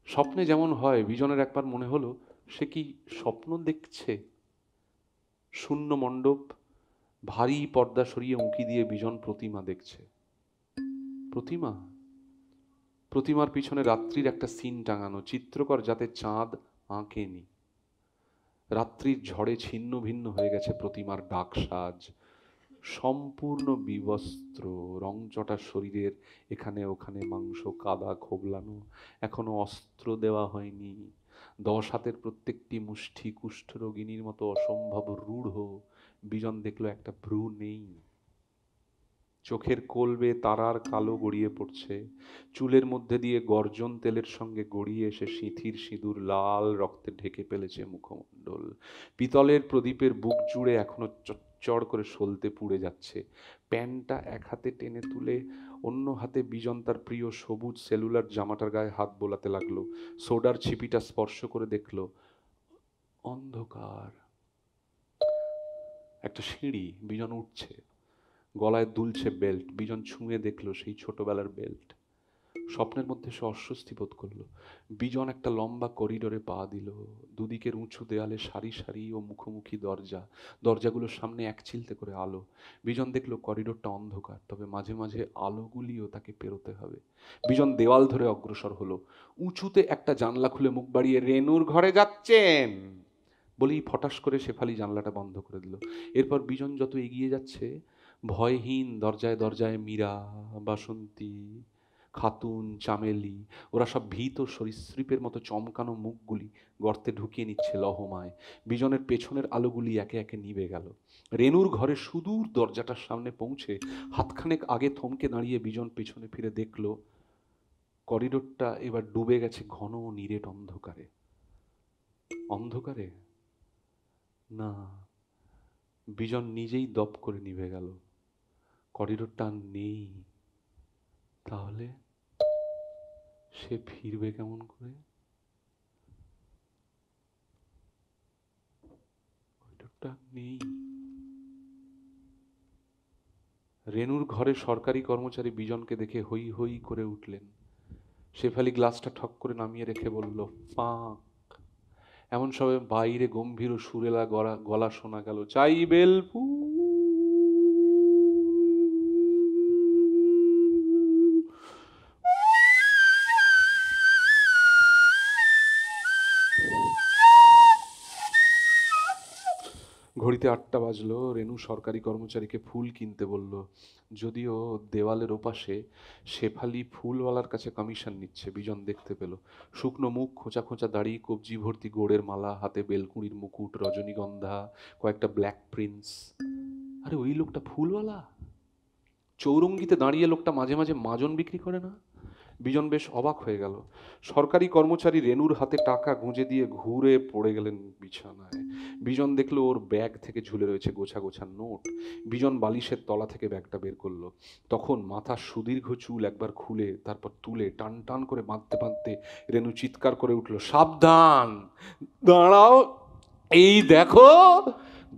স্বপ্নে যেমন হয়, বিজনের একবার মনে হলো সে কি স্বপ্ন দেখছে। শূন্য মণ্ডপ, ভারী পর্দা সরিয়ে উঁকি দিয়ে বিজন প্রতিমা দেখছে। প্রতিমা, প্রতিমার পিছনে রাত্রির একটা সিন টাঙানো, চিত্রকর যাতে চাঁদ আঁকেনি। রাত্রির ঝড়ে ছিন্ন ভিন্ন হয়ে গেছে প্রতিমার ডাক সাজ। সম্পূর্ণ বিবস্ত্র, রংচটা শরীরের এখানে ওখানে মাংস কাদা খোবলানো, এখনো অস্ত্র দেওয়া হয়নি। 10 হাতের প্রত্যেকটি মুষ্টি কুষ্ঠরোগিনীর মতো অসম্ভব রূঢ়। বিজন দেখলো একটা ভ্রু নেই। চোখের কোলবে তারার কালো গড়িয়ে পড়ছে। চুলের মধ্যে দিয়ে গর্জন তেলের সঙ্গে গড়িয়ে এসে সিঁথির সিঁদুর লাল রক্তে ঢেকে ফেলেছে মুখমণ্ডল। পিতলের প্রদীপের বুক জুড়ে এখনো চড় করে সলতে পুড়ে যাচ্ছে। প্যান্টটা এক হাতে টেনে তুলে অন্য হাতে বিজন তার প্রিয় সবুজ সেলুলার জামাটার গায়ে হাত বোলাতে লাগলো। সোডার ছিপিটা স্পর্শ করে দেখলো অন্ধকার। একটা সিঁড়ি, বিজন উঠছে। গলায় দুলছে বেল্ট। বিজন ছুঁয়ে দেখলো সেই ছোটবেলার বেল্ট। স্বপ্নের মধ্যে সে অস্বস্তি বোধ করলো। বিজন একটা লম্বা করিডোরে পা দিল। দুদিকের উঁচু দেয়ালে সারি সারি ও মুখোমুখি দরজা। দরজাগুলোর সামনে এক চিলতে করে আলো। বিজন দেখলো করিডোরটা অন্ধকার, তবে মাঝে মাঝে আলোগুলিও তাকে পেরোতে হবে। বিজন দেওয়াল ধরে অগ্রসর হলো। উঁচুতে একটা জানলা খুলে মুখ বাড়িয়ে, রেনুর ঘরে যাচ্ছেন? বলেই ফটাস করে শেফালি জানলাটা বন্ধ করে দিল। এরপর বিজন যত এগিয়ে যাচ্ছে, ভয়হীন দরজায় দরজায় মীরা, বাসন্তী, খাতুন, চামেলি, ওরা সব ভীত সরীসৃপের মতো চমকানো মুখগুলি গর্তে ঢুকিয়ে নিচ্ছে লহমায়। বিজনের পেছনের আলোগুলি একে একে নিভে গেল। রেনুর ঘরে সুদূর দরজাটার সামনে পৌঁছে হাতখানেক আগে থমকে দাঁড়িয়ে বিজন পেছনে ফিরে দেখল করিডোরটা এবার ডুবে গেছে ঘন নিরেট অন্ধকারে। অন্ধকারে না, বিজন নিজেই দপ করে নিভে গেল। করিডোরটা আর নেই। তাহলে সে ফিরবে কেমন করে? করিডোরটা নেই। রেনুর ঘরে সরকারি কর্মচারী বিজনকে দেখে হই হই করে উঠলেন। শেফালি গ্লাসটা ঠক করে নামিয়ে রেখে বলল, ফাঁক। এমন সময় বাইরে গম্ভীর ও সুরেলা গলা শোনা গেল, চাই বেলফুল। ঘড়িতে 8টা বাজলো। রেনু সরকারি কর্মচারীকে ফুল কিনতে বলল, যদিও দেওয়ালের ওপাশে শেফালি ফুলওয়ালার কাছে কমিশন নিচ্ছে। বিজন দেখতে পেল শুকনো মুখ, খোঁচা খোঁচা দাড়ি, কবজি ভর্তি গোড়ের মালা, হাতে বেলকুড়ির মুকুট, রজনীগন্ধা, কয়েকটা ব্ল্যাক প্রিন্স। আরে ওই লোকটা ফুলওয়ালা? চৌরঙ্গিতে দাঁড়িয়ে লোকটা মাঝে মাঝে মাজন বিক্রি করে না? বিজন বেশ অবাক হয়ে গেল। সরকারি কর্মচারী রেনুর হাতে টাকা গুঁজে দিয়ে ঘুরে পড়ে গেলেন বিছানায়। বিজন দেখলো ওর ব্যাগ থেকে ঝুলে রয়েছে গোছা গোছা নোট। বিজন বালিশের তলা থেকে ব্যাগটা বের করলো। তখন মাথার সুদীর্ঘ চুল একবার খুলে তারপর তুলে টান টান করে বাঁধতে বাঁধতে রেনু চিৎকার করে উঠল, সাবধান, দাঁড়াও, এই দেখো।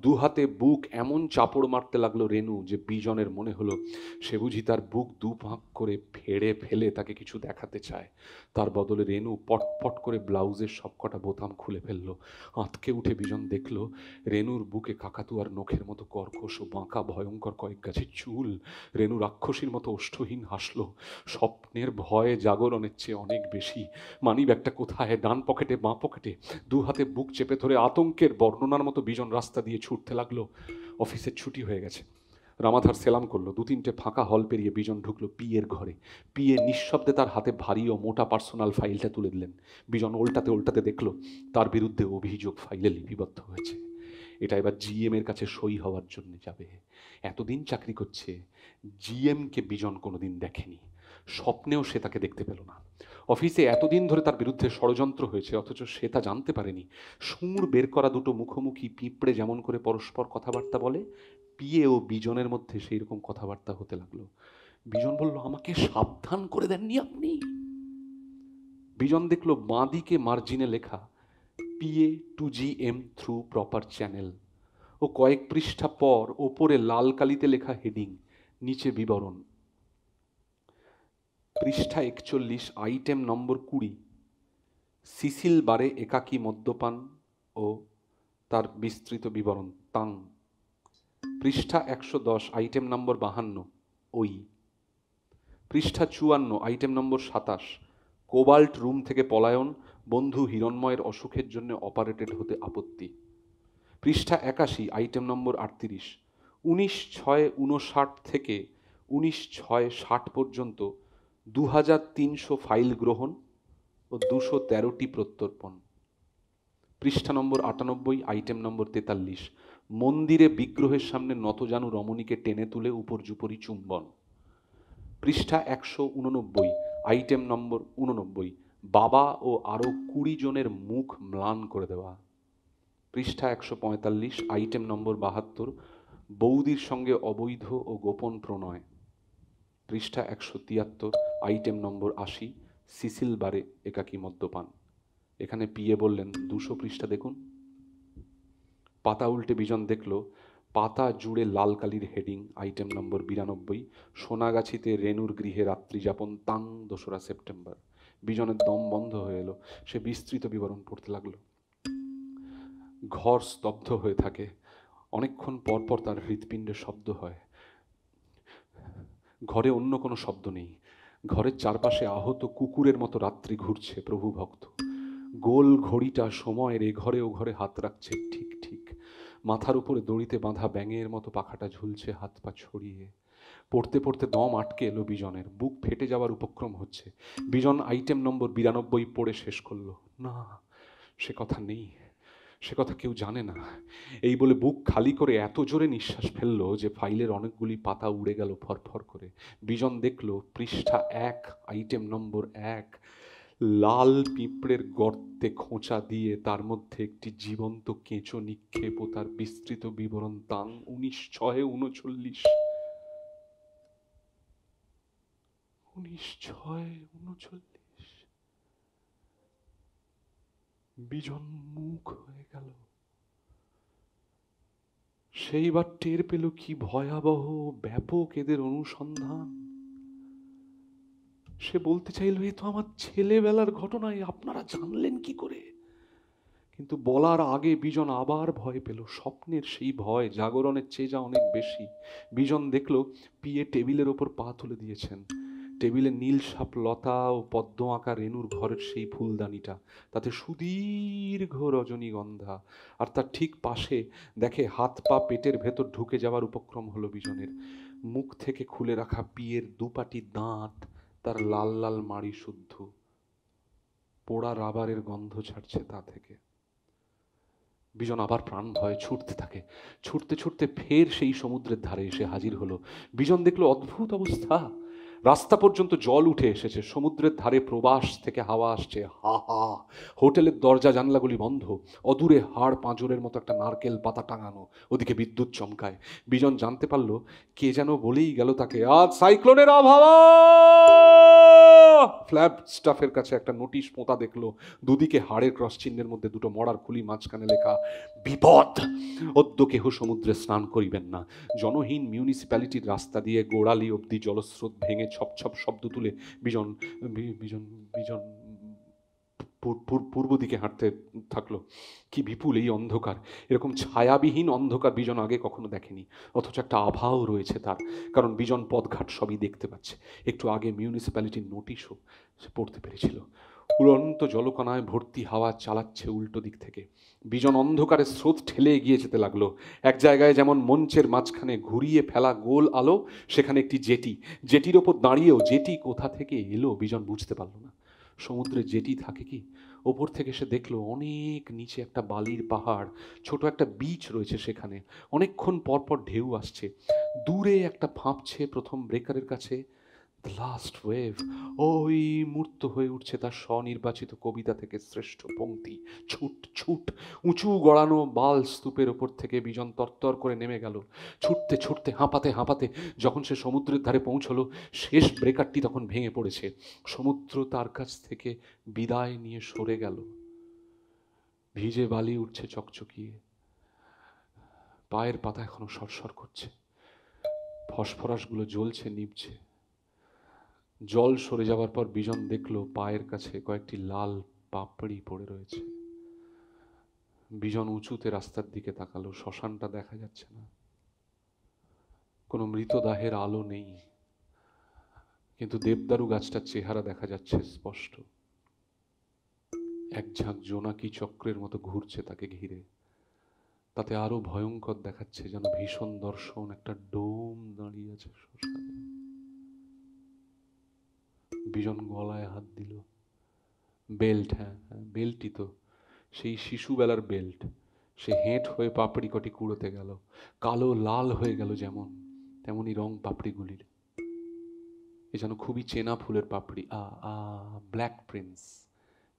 দু হাতে বুক এমন চাপড় মারতে লাগলো রেনু যে বিজনের মনে হলো সে বুঝি তার বুক দু ফাঁক করে ফেড়ে ফেলে তাকে কিছু দেখাতে চায়। তার বদলে রেনু পটপট করে ব্লাউজের সবকটা বোতাম খুলে ফেললো। আঁতকে উঠে বিজন দেখলো রেনুর বুকে কাকাতুয়ার নখের মতো কর্কশ ও বাঁকা ভয়ঙ্কর কয়েক গাছের চুল। রেনু রাক্ষসীর মতো ওষ্ঠহীন হাসলো। স্বপ্নের ভয়ে জাগরণের চেয়ে অনেক বেশি। মানিব্যাগটা কোথায়? ডান পকেটে, বাঁ পকেটে? দু হাতে বুক চেপে ধরে আতঙ্কের বর্ণনার মতো বিজন রাস্তা দিয়ে ছুটতে লাগলো। অফিসের ছুটি হয়ে গেছে। রামাধার সেলাম করলো। 2-3টে ফাঁকা হল পেরিয়ে বিজন ঢুকলো পিএর ঘরে। পিএ নিঃশব্দে তার হাতে ভারী ও মোটা পার্সোনাল ফাইলটা তুলে দিলেন। বিজন উল্টাতে উল্টাতে দেখলো তার বিরুদ্ধে অভিযোগ ফাইলে লিপিবদ্ধ হয়েছে। এটা এবার জিএম এর কাছে সই হওয়ার জন্য যাবে। এতদিন চাকরি করছে, জিএম কে বিজন কোনোদিন দেখেনি। স্বপ্নেও সে তাকে দেখতে পেল না। অফিসে এতদিন ধরে তার বিরুদ্ধে ষড়যন্ত্র হয়েছে, অথচ সে তা জানতে পারেনি। সুর বের করা দুটো মুখোমুখি পিঁপড়ে যেমন করে পরস্পর কথাবার্তা বলে, পিএ ও বিজনের মধ্যে সেই রকম কথাবার্তা হতে লাগলো। বিজন বলল, আমাকে সাবধান করে দেননি আপনি? বিজন দেখলো বাঁদিকে মার্জিনে লেখা, PA to GM through proper channel. ও কয়েক পৃষ্ঠা পর ওপরে লাল কালিতে লেখা হেডিং, নিচে বিবরণ। পৃষ্ঠা 41, আইটেম নম্বর 20, সিসিল বারে একাকী মদ্যপান ও তার বিস্তৃত বিবরণ, তাং। পৃষ্ঠা 110, আইটেম নম্বর 52, ওই। পৃষ্ঠা 54, আইটেম নম্বর 27, কোবাল্ট রুম থেকে পলায়ন, বন্ধু হিরণময়ের অসুখের জন্য অপারেটেড হতে আপত্তি। পৃষ্ঠা 81, আইটেম নম্বর 38, 19/6/59 থেকে 19/6/60 পর্যন্ত 2300 ফাইল গ্রহণ ও 213টি প্রত্যর্পণ। পৃষ্ঠা নম্বর 98, আইটেম নম্বর 43, মন্দিরে বিগ্রহের সামনে নতজানু রমণীকে টেনে তুলে উপর্যুপরি চুম্বন। পৃষ্ঠা 189, আইটেম নম্বর 89, বাবা ও আরও 20 জনের মুখ ম্লান করে দেওয়া। পৃষ্ঠা 145, আইটেম নম্বর 72, বৌদির সঙ্গে অবৈধ ও গোপন প্রণয়। পৃষ্ঠা 173, আইটেম নম্বর 80, সিসিল বারে একাকী মদ্যপান। এখানে পিএ বললেন, 200 পৃষ্ঠা দেখুন। পাতা উল্টে বিজন দেখল পাতা জুড়ে লাল কালির হেডিং, আইটেম নম্বর 92, সোনাগাছিতে রেনুর গৃহে রাত্রিযাপন, তাং 2রা সেপ্টেম্বর। বিজনের দম বন্ধ হয়ে এলো। সে বিস্তৃত বিবরণ পড়তে লাগলো। ঘর স্তব্ধ হয়ে থাকে। অনেকক্ষণ পর পর তার হৃৎপিণ্ডে শব্দ হয়। ঘরে অন্য কোনো শব্দ নেই। ঘরের চারপাশে আহত কুকুরের মতো রাত্রি ঘুরছে প্রভু ভক্ত। গোল ঘড়িটা সময়ের এ ঘরে ও ঘরে হাত রাখছে ঠিক ঠিক। মাথার উপরে দড়িতে বাঁধা ব্যাঙের মতো পাখাটা ঝুলছে হাত পা ছড়িয়ে। পড়তে পড়তে দম আটকে এলো বিজনের, বুক ফেটে যাওয়ার উপক্রম হচ্ছে। বিজন আইটেম নম্বর 92 পড়ে শেষ করলো। না, সে কথা নেই, সে কথা কেউ জানে না। এই বলে বুক খালি করে এত জোরে নিঃশ্বাস ফেললো যে ফাইলের অনেকগুলি পাতা উড়ে গেল ফরফর করে। বিজন দেখলো পৃষ্ঠা 1, আইটেম নম্বর 1, লাল পিঁপড়ের গর্তে খোঁচা দিয়ে তার মধ্যে একটি জীবন্ত কেঁচো নিক্ষেপ ও তার বিস্তৃত বিবরণ। তাং 19/6/39। 19/6/39। বিজন মুখ হয়ে গেল। সেইবার টের পেল কি ভয়াবহ ব্যাপক এদের অনুসন্ধান। সে বলতে চাইল, এ তো আমার ছেলেবেলার ঘটনায়, আপনারা জানলেন কি করে? কিন্তু বলার আগে বিজন আবার ভয় পেল, স্বপ্নের সেই ভয়, জাগরণের চেয়ে যা অনেক বেশি। বিজন দেখল পিয়ে টেবিলের ওপর পা তুলে দিয়েছেন। টেবিলে নীল সাপ লতা ও পদ্ম আঁকা রেনুর ঘরের সেই ফুলদানিটা, তাতে সুদীর্ঘ রজনীগন্ধা। আর তার ঠিক পাশে দেখে হাত পা পেটের ভেতর ঢুকে যাওয়ার উপক্রম হলো বিজনের। মুখ থেকে খুলে রাখা পিয়ের দুপাটি দাঁত, তার লাল লাল মাড়ি শুদ্ধ, পোড়া রাবারের গন্ধ ছাড়ছে তা থেকে। বিজন আবার প্রাণ ভয়ে ছুটতে থাকে। ছুটতে ছুটতে ফের সেই সমুদ্রের ধারে এসে হাজির হলো। বিজন দেখলো অদ্ভুত অবস্থা। রাস্তা পর্যন্ত জল উঠে এসেছে, সমুদ্রের ধারে প্রবাস থেকে হাওয়া আসছে, হা হা। হোটেলের দরজা জানলাগুলি বন্ধ, অদূরে হাড় পাঁজরের মতো একটা নারকেল পাতা টাঙানো, ওদিকে বিদ্যুৎ চমকায়। বিজন জানতে পারলো কে যেন বলেই গেল তাকে, আজ সাইক্লোনের আবহাওয়া। ফ্ল্যাপ স্টাফের কাছে একটা নোটিশ পোঁতা দেখলো, দুদিকে হাড়ের ক্রস চিহ্নের মধ্যে দুটো মরার খুলি, মাঝখানে লেখা বিপদ, অদ্য কেহ সমুদ্রে স্নান করিবেন না। জনহীন মিউনিসিপ্যালিটির রাস্তা দিয়ে গোড়ালি অবধি জলস্রোত ভেঙে ছপ ছপ শব্দ তুলে বিজন বিজন বিজন পূর্ব দিকে হাঁটতে থাকলো। কি বিপুল এই অন্ধকার! এরকম ছায়াবিহীন অন্ধকার বিজন আগে কখনো দেখেনি। অথচ একটা আভাও রয়েছে তার, কারণ বিজন পথঘাট সবই দেখতে পাচ্ছে। একটু আগে মিউনিসিপ্যালিটির নোটিশও সে পড়তে পেরেছিল। উড়ন্ত জলকণায় ভর্তি হাওয়া চালাচ্ছে উল্টো দিক থেকে। বিজন অন্ধকারের স্রোত ঠেলে এগিয়ে যেতে লাগলো। এক জায়গায় যেমন মঞ্চের মাঝখানে ঘুরিয়ে ফেলা গোল আলো, সেখানে একটি জেটি। জেটির ওপর দাঁড়িয়েও জেটি কোথা থেকে এলো বিজন বুঝতে পারল না। সমুদ্রে জেটি থাকে কি? ওপর থেকে সে দেখলো অনেক নিচে একটা বালির পাহাড়, ছোট একটা বিচ রয়েছে সেখানে। অনেকক্ষণ পরপর ঢেউ আসছে। দূরে একটা ফাঁপছে প্রথম ব্রেকারের কাছে, দ্য লাস্ট ওয়েভ। ওই মূর্ত হয়ে উঠছে তার স্বনির্বাচিত কবিতা থেকে শ্রেষ্ঠ পংক্তি, ছুট ছুট। উঁচু গড়ানো বাল স্তূপের ওপর থেকে বিজন তরতর করে নেমে গেল। ছুটতে ছুটতে হাঁপাতে হাঁপাতে যখন সে সমুদ্রের ধারে পৌঁছলো, শেষ ব্রেকারটি তখন ভেঙে পড়েছে। সমুদ্র তার কাছ থেকে বিদায় নিয়ে সরে গেল। ভিজে বালি উঠছে চকচকিয়ে, পায়ের পাতা এখনো সরসর করছে, ফসফরাসগুলো জ্বলছে নিভছে। জল সরে যাওয়ার পর বিজন দেখলো পায়ের কাছে কয়েকটি লাল পাপড়ি পড়ে রয়েছে। বিজন উঁচুতে রাস্তার দিকে তাকালো, শ্মশানটা দেখা যাচ্ছে না, কোনো মৃতদেহের আলো নেই, কিন্তু দেবদারু গাছটার চেহারা দেখা যাচ্ছে স্পষ্ট। এক ঝাঁক জোনাকি চক্রের মতো ঘুরছে তাকে ঘিরে। তাতে আরো ভয়ঙ্কর দেখাচ্ছে, যেন ভীষণ দর্শন একটা ডোম দাঁড়িয়ে আছে শ্মশানে। বিজন গলায় হাত দিল। বেল্ট, হ্যাঁ হ্যাঁ, বেল্টই তো, সেই শিশুবেলার বেল্ট। সে হেঁট হয়ে পাপড়ি কটি কুড়োতে গেল। কালো লাল হয়ে গেল যেমন, তেমনি রং পাপড়িগুলির। এ যেন খুবই চেনা ফুলের পাপড়ি। Black Prince.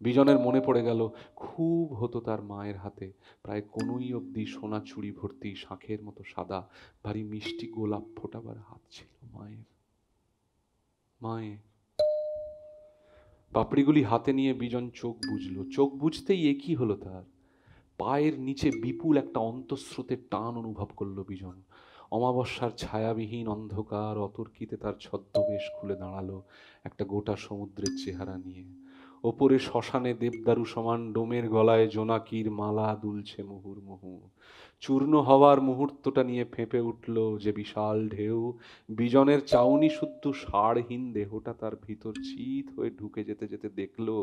বিজনের মনে পড়ে গেল, খুব হতো তার মায়ের হাতে, প্রায় কোনোই অবধি সোনা চুড়ি ভর্তি শাঁখের মতো সাদা ভারী মিষ্টি গোলাপ ফোটাবার হাত ছিল মায়ের। মায়ের পাপড়িগুলি হাতে নিয়ে বিজন চোখ বুঝলো। চোখ বুঝতেই একই হলো তার। পায়ের নিচে বিপুল একটা অন্তঃস্রোতের টান অনুভব করলো বিজন। অমাবস্যার ছায়াবিহীন অন্ধকার অতর্কিতে তার ছদ্মবেশ খুলে দাঁড়ালো একটা গোটা সমুদ্রের চেহারা নিয়ে। ওপরে শ্মশানে দেবদারু সমান ডোমের গলায় জোনাকির মালা দুলছে মুহুর্মুহু। চূর্ণ হওয়ার মুহূর্তটা নিয়ে ফেঁপে উঠল যে বিশাল ঢেউ। বিজনের চাউনি শুদ্ধ সাড়হীন দেহটা তার ভিতর চিত হয়ে ঢুকে যেতে যেতে দেখলো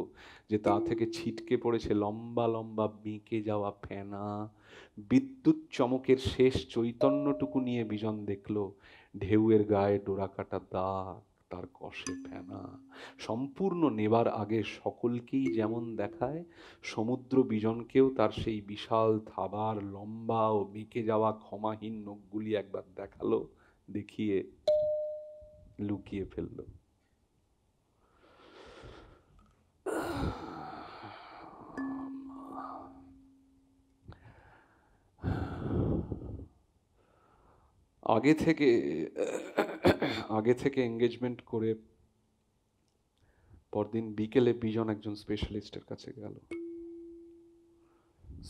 যে তা থেকে ছিটকে পড়েছে লম্বা লম্বা বেঁকে যাওয়া ফেনা। বিদ্যুৎ চমকের শেষ চৈতন্যটুকু নিয়ে বিজন দেখলো ঢেউয়ের গায়ে ডোরাকাটা দাগ, তার কষে ফেনা। সম্পূর্ণ নেবার আগে সকলকেই যেমন দেখায়, সমুদ্র বিজনকেও তার সেই বিশাল থাবার লম্বা ও বেঁকে যাওয়া ক্ষমাহীন নখগুলি একবার দেখালো, দেখিয়ে লুকিয়ে ফেলল। আগে থেকে আগে থেকে এঙ্গেজমেন্ট করে পরদিন বিকেলে বিজন একজন স্পেশালিস্টের কাছে গেল।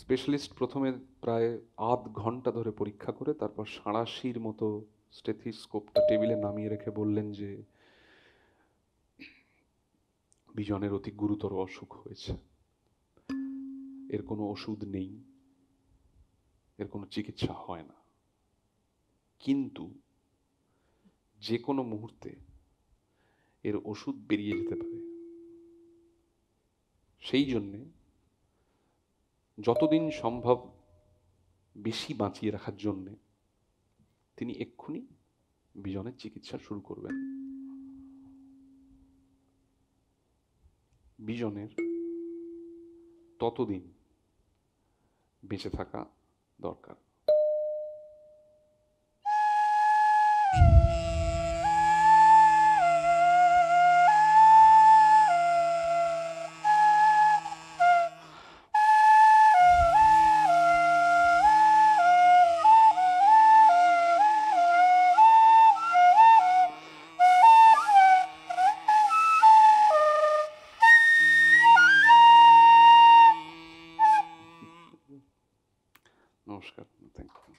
স্পেশালিস্ট প্রথমে প্রায় আধ ঘন্টা ধরে পরীক্ষা করে তারপর সাঁড়াশির মতো স্টেথিস্কোপটা টেবিলে নামিয়ে রেখে বললেন যে বিজনের অতি গুরুতর অসুখ হয়েছে, এর কোনো ওষুধ নেই, এর কোনো চিকিৎসা হয় না, কিন্তু যে কোনো মুহূর্তে এর ওষুধ বেরিয়ে যেতে পারে। সেই জন্যে যতদিন সম্ভব বেশি বাঁচিয়ে রাখার জন্যে তিনি এক্ষুনি বিজনের চিকিৎসা শুরু করবেন। বিজনের ততদিন বেঁচে থাকা দরকার। নমস্কার, থ্যাংক ইউ।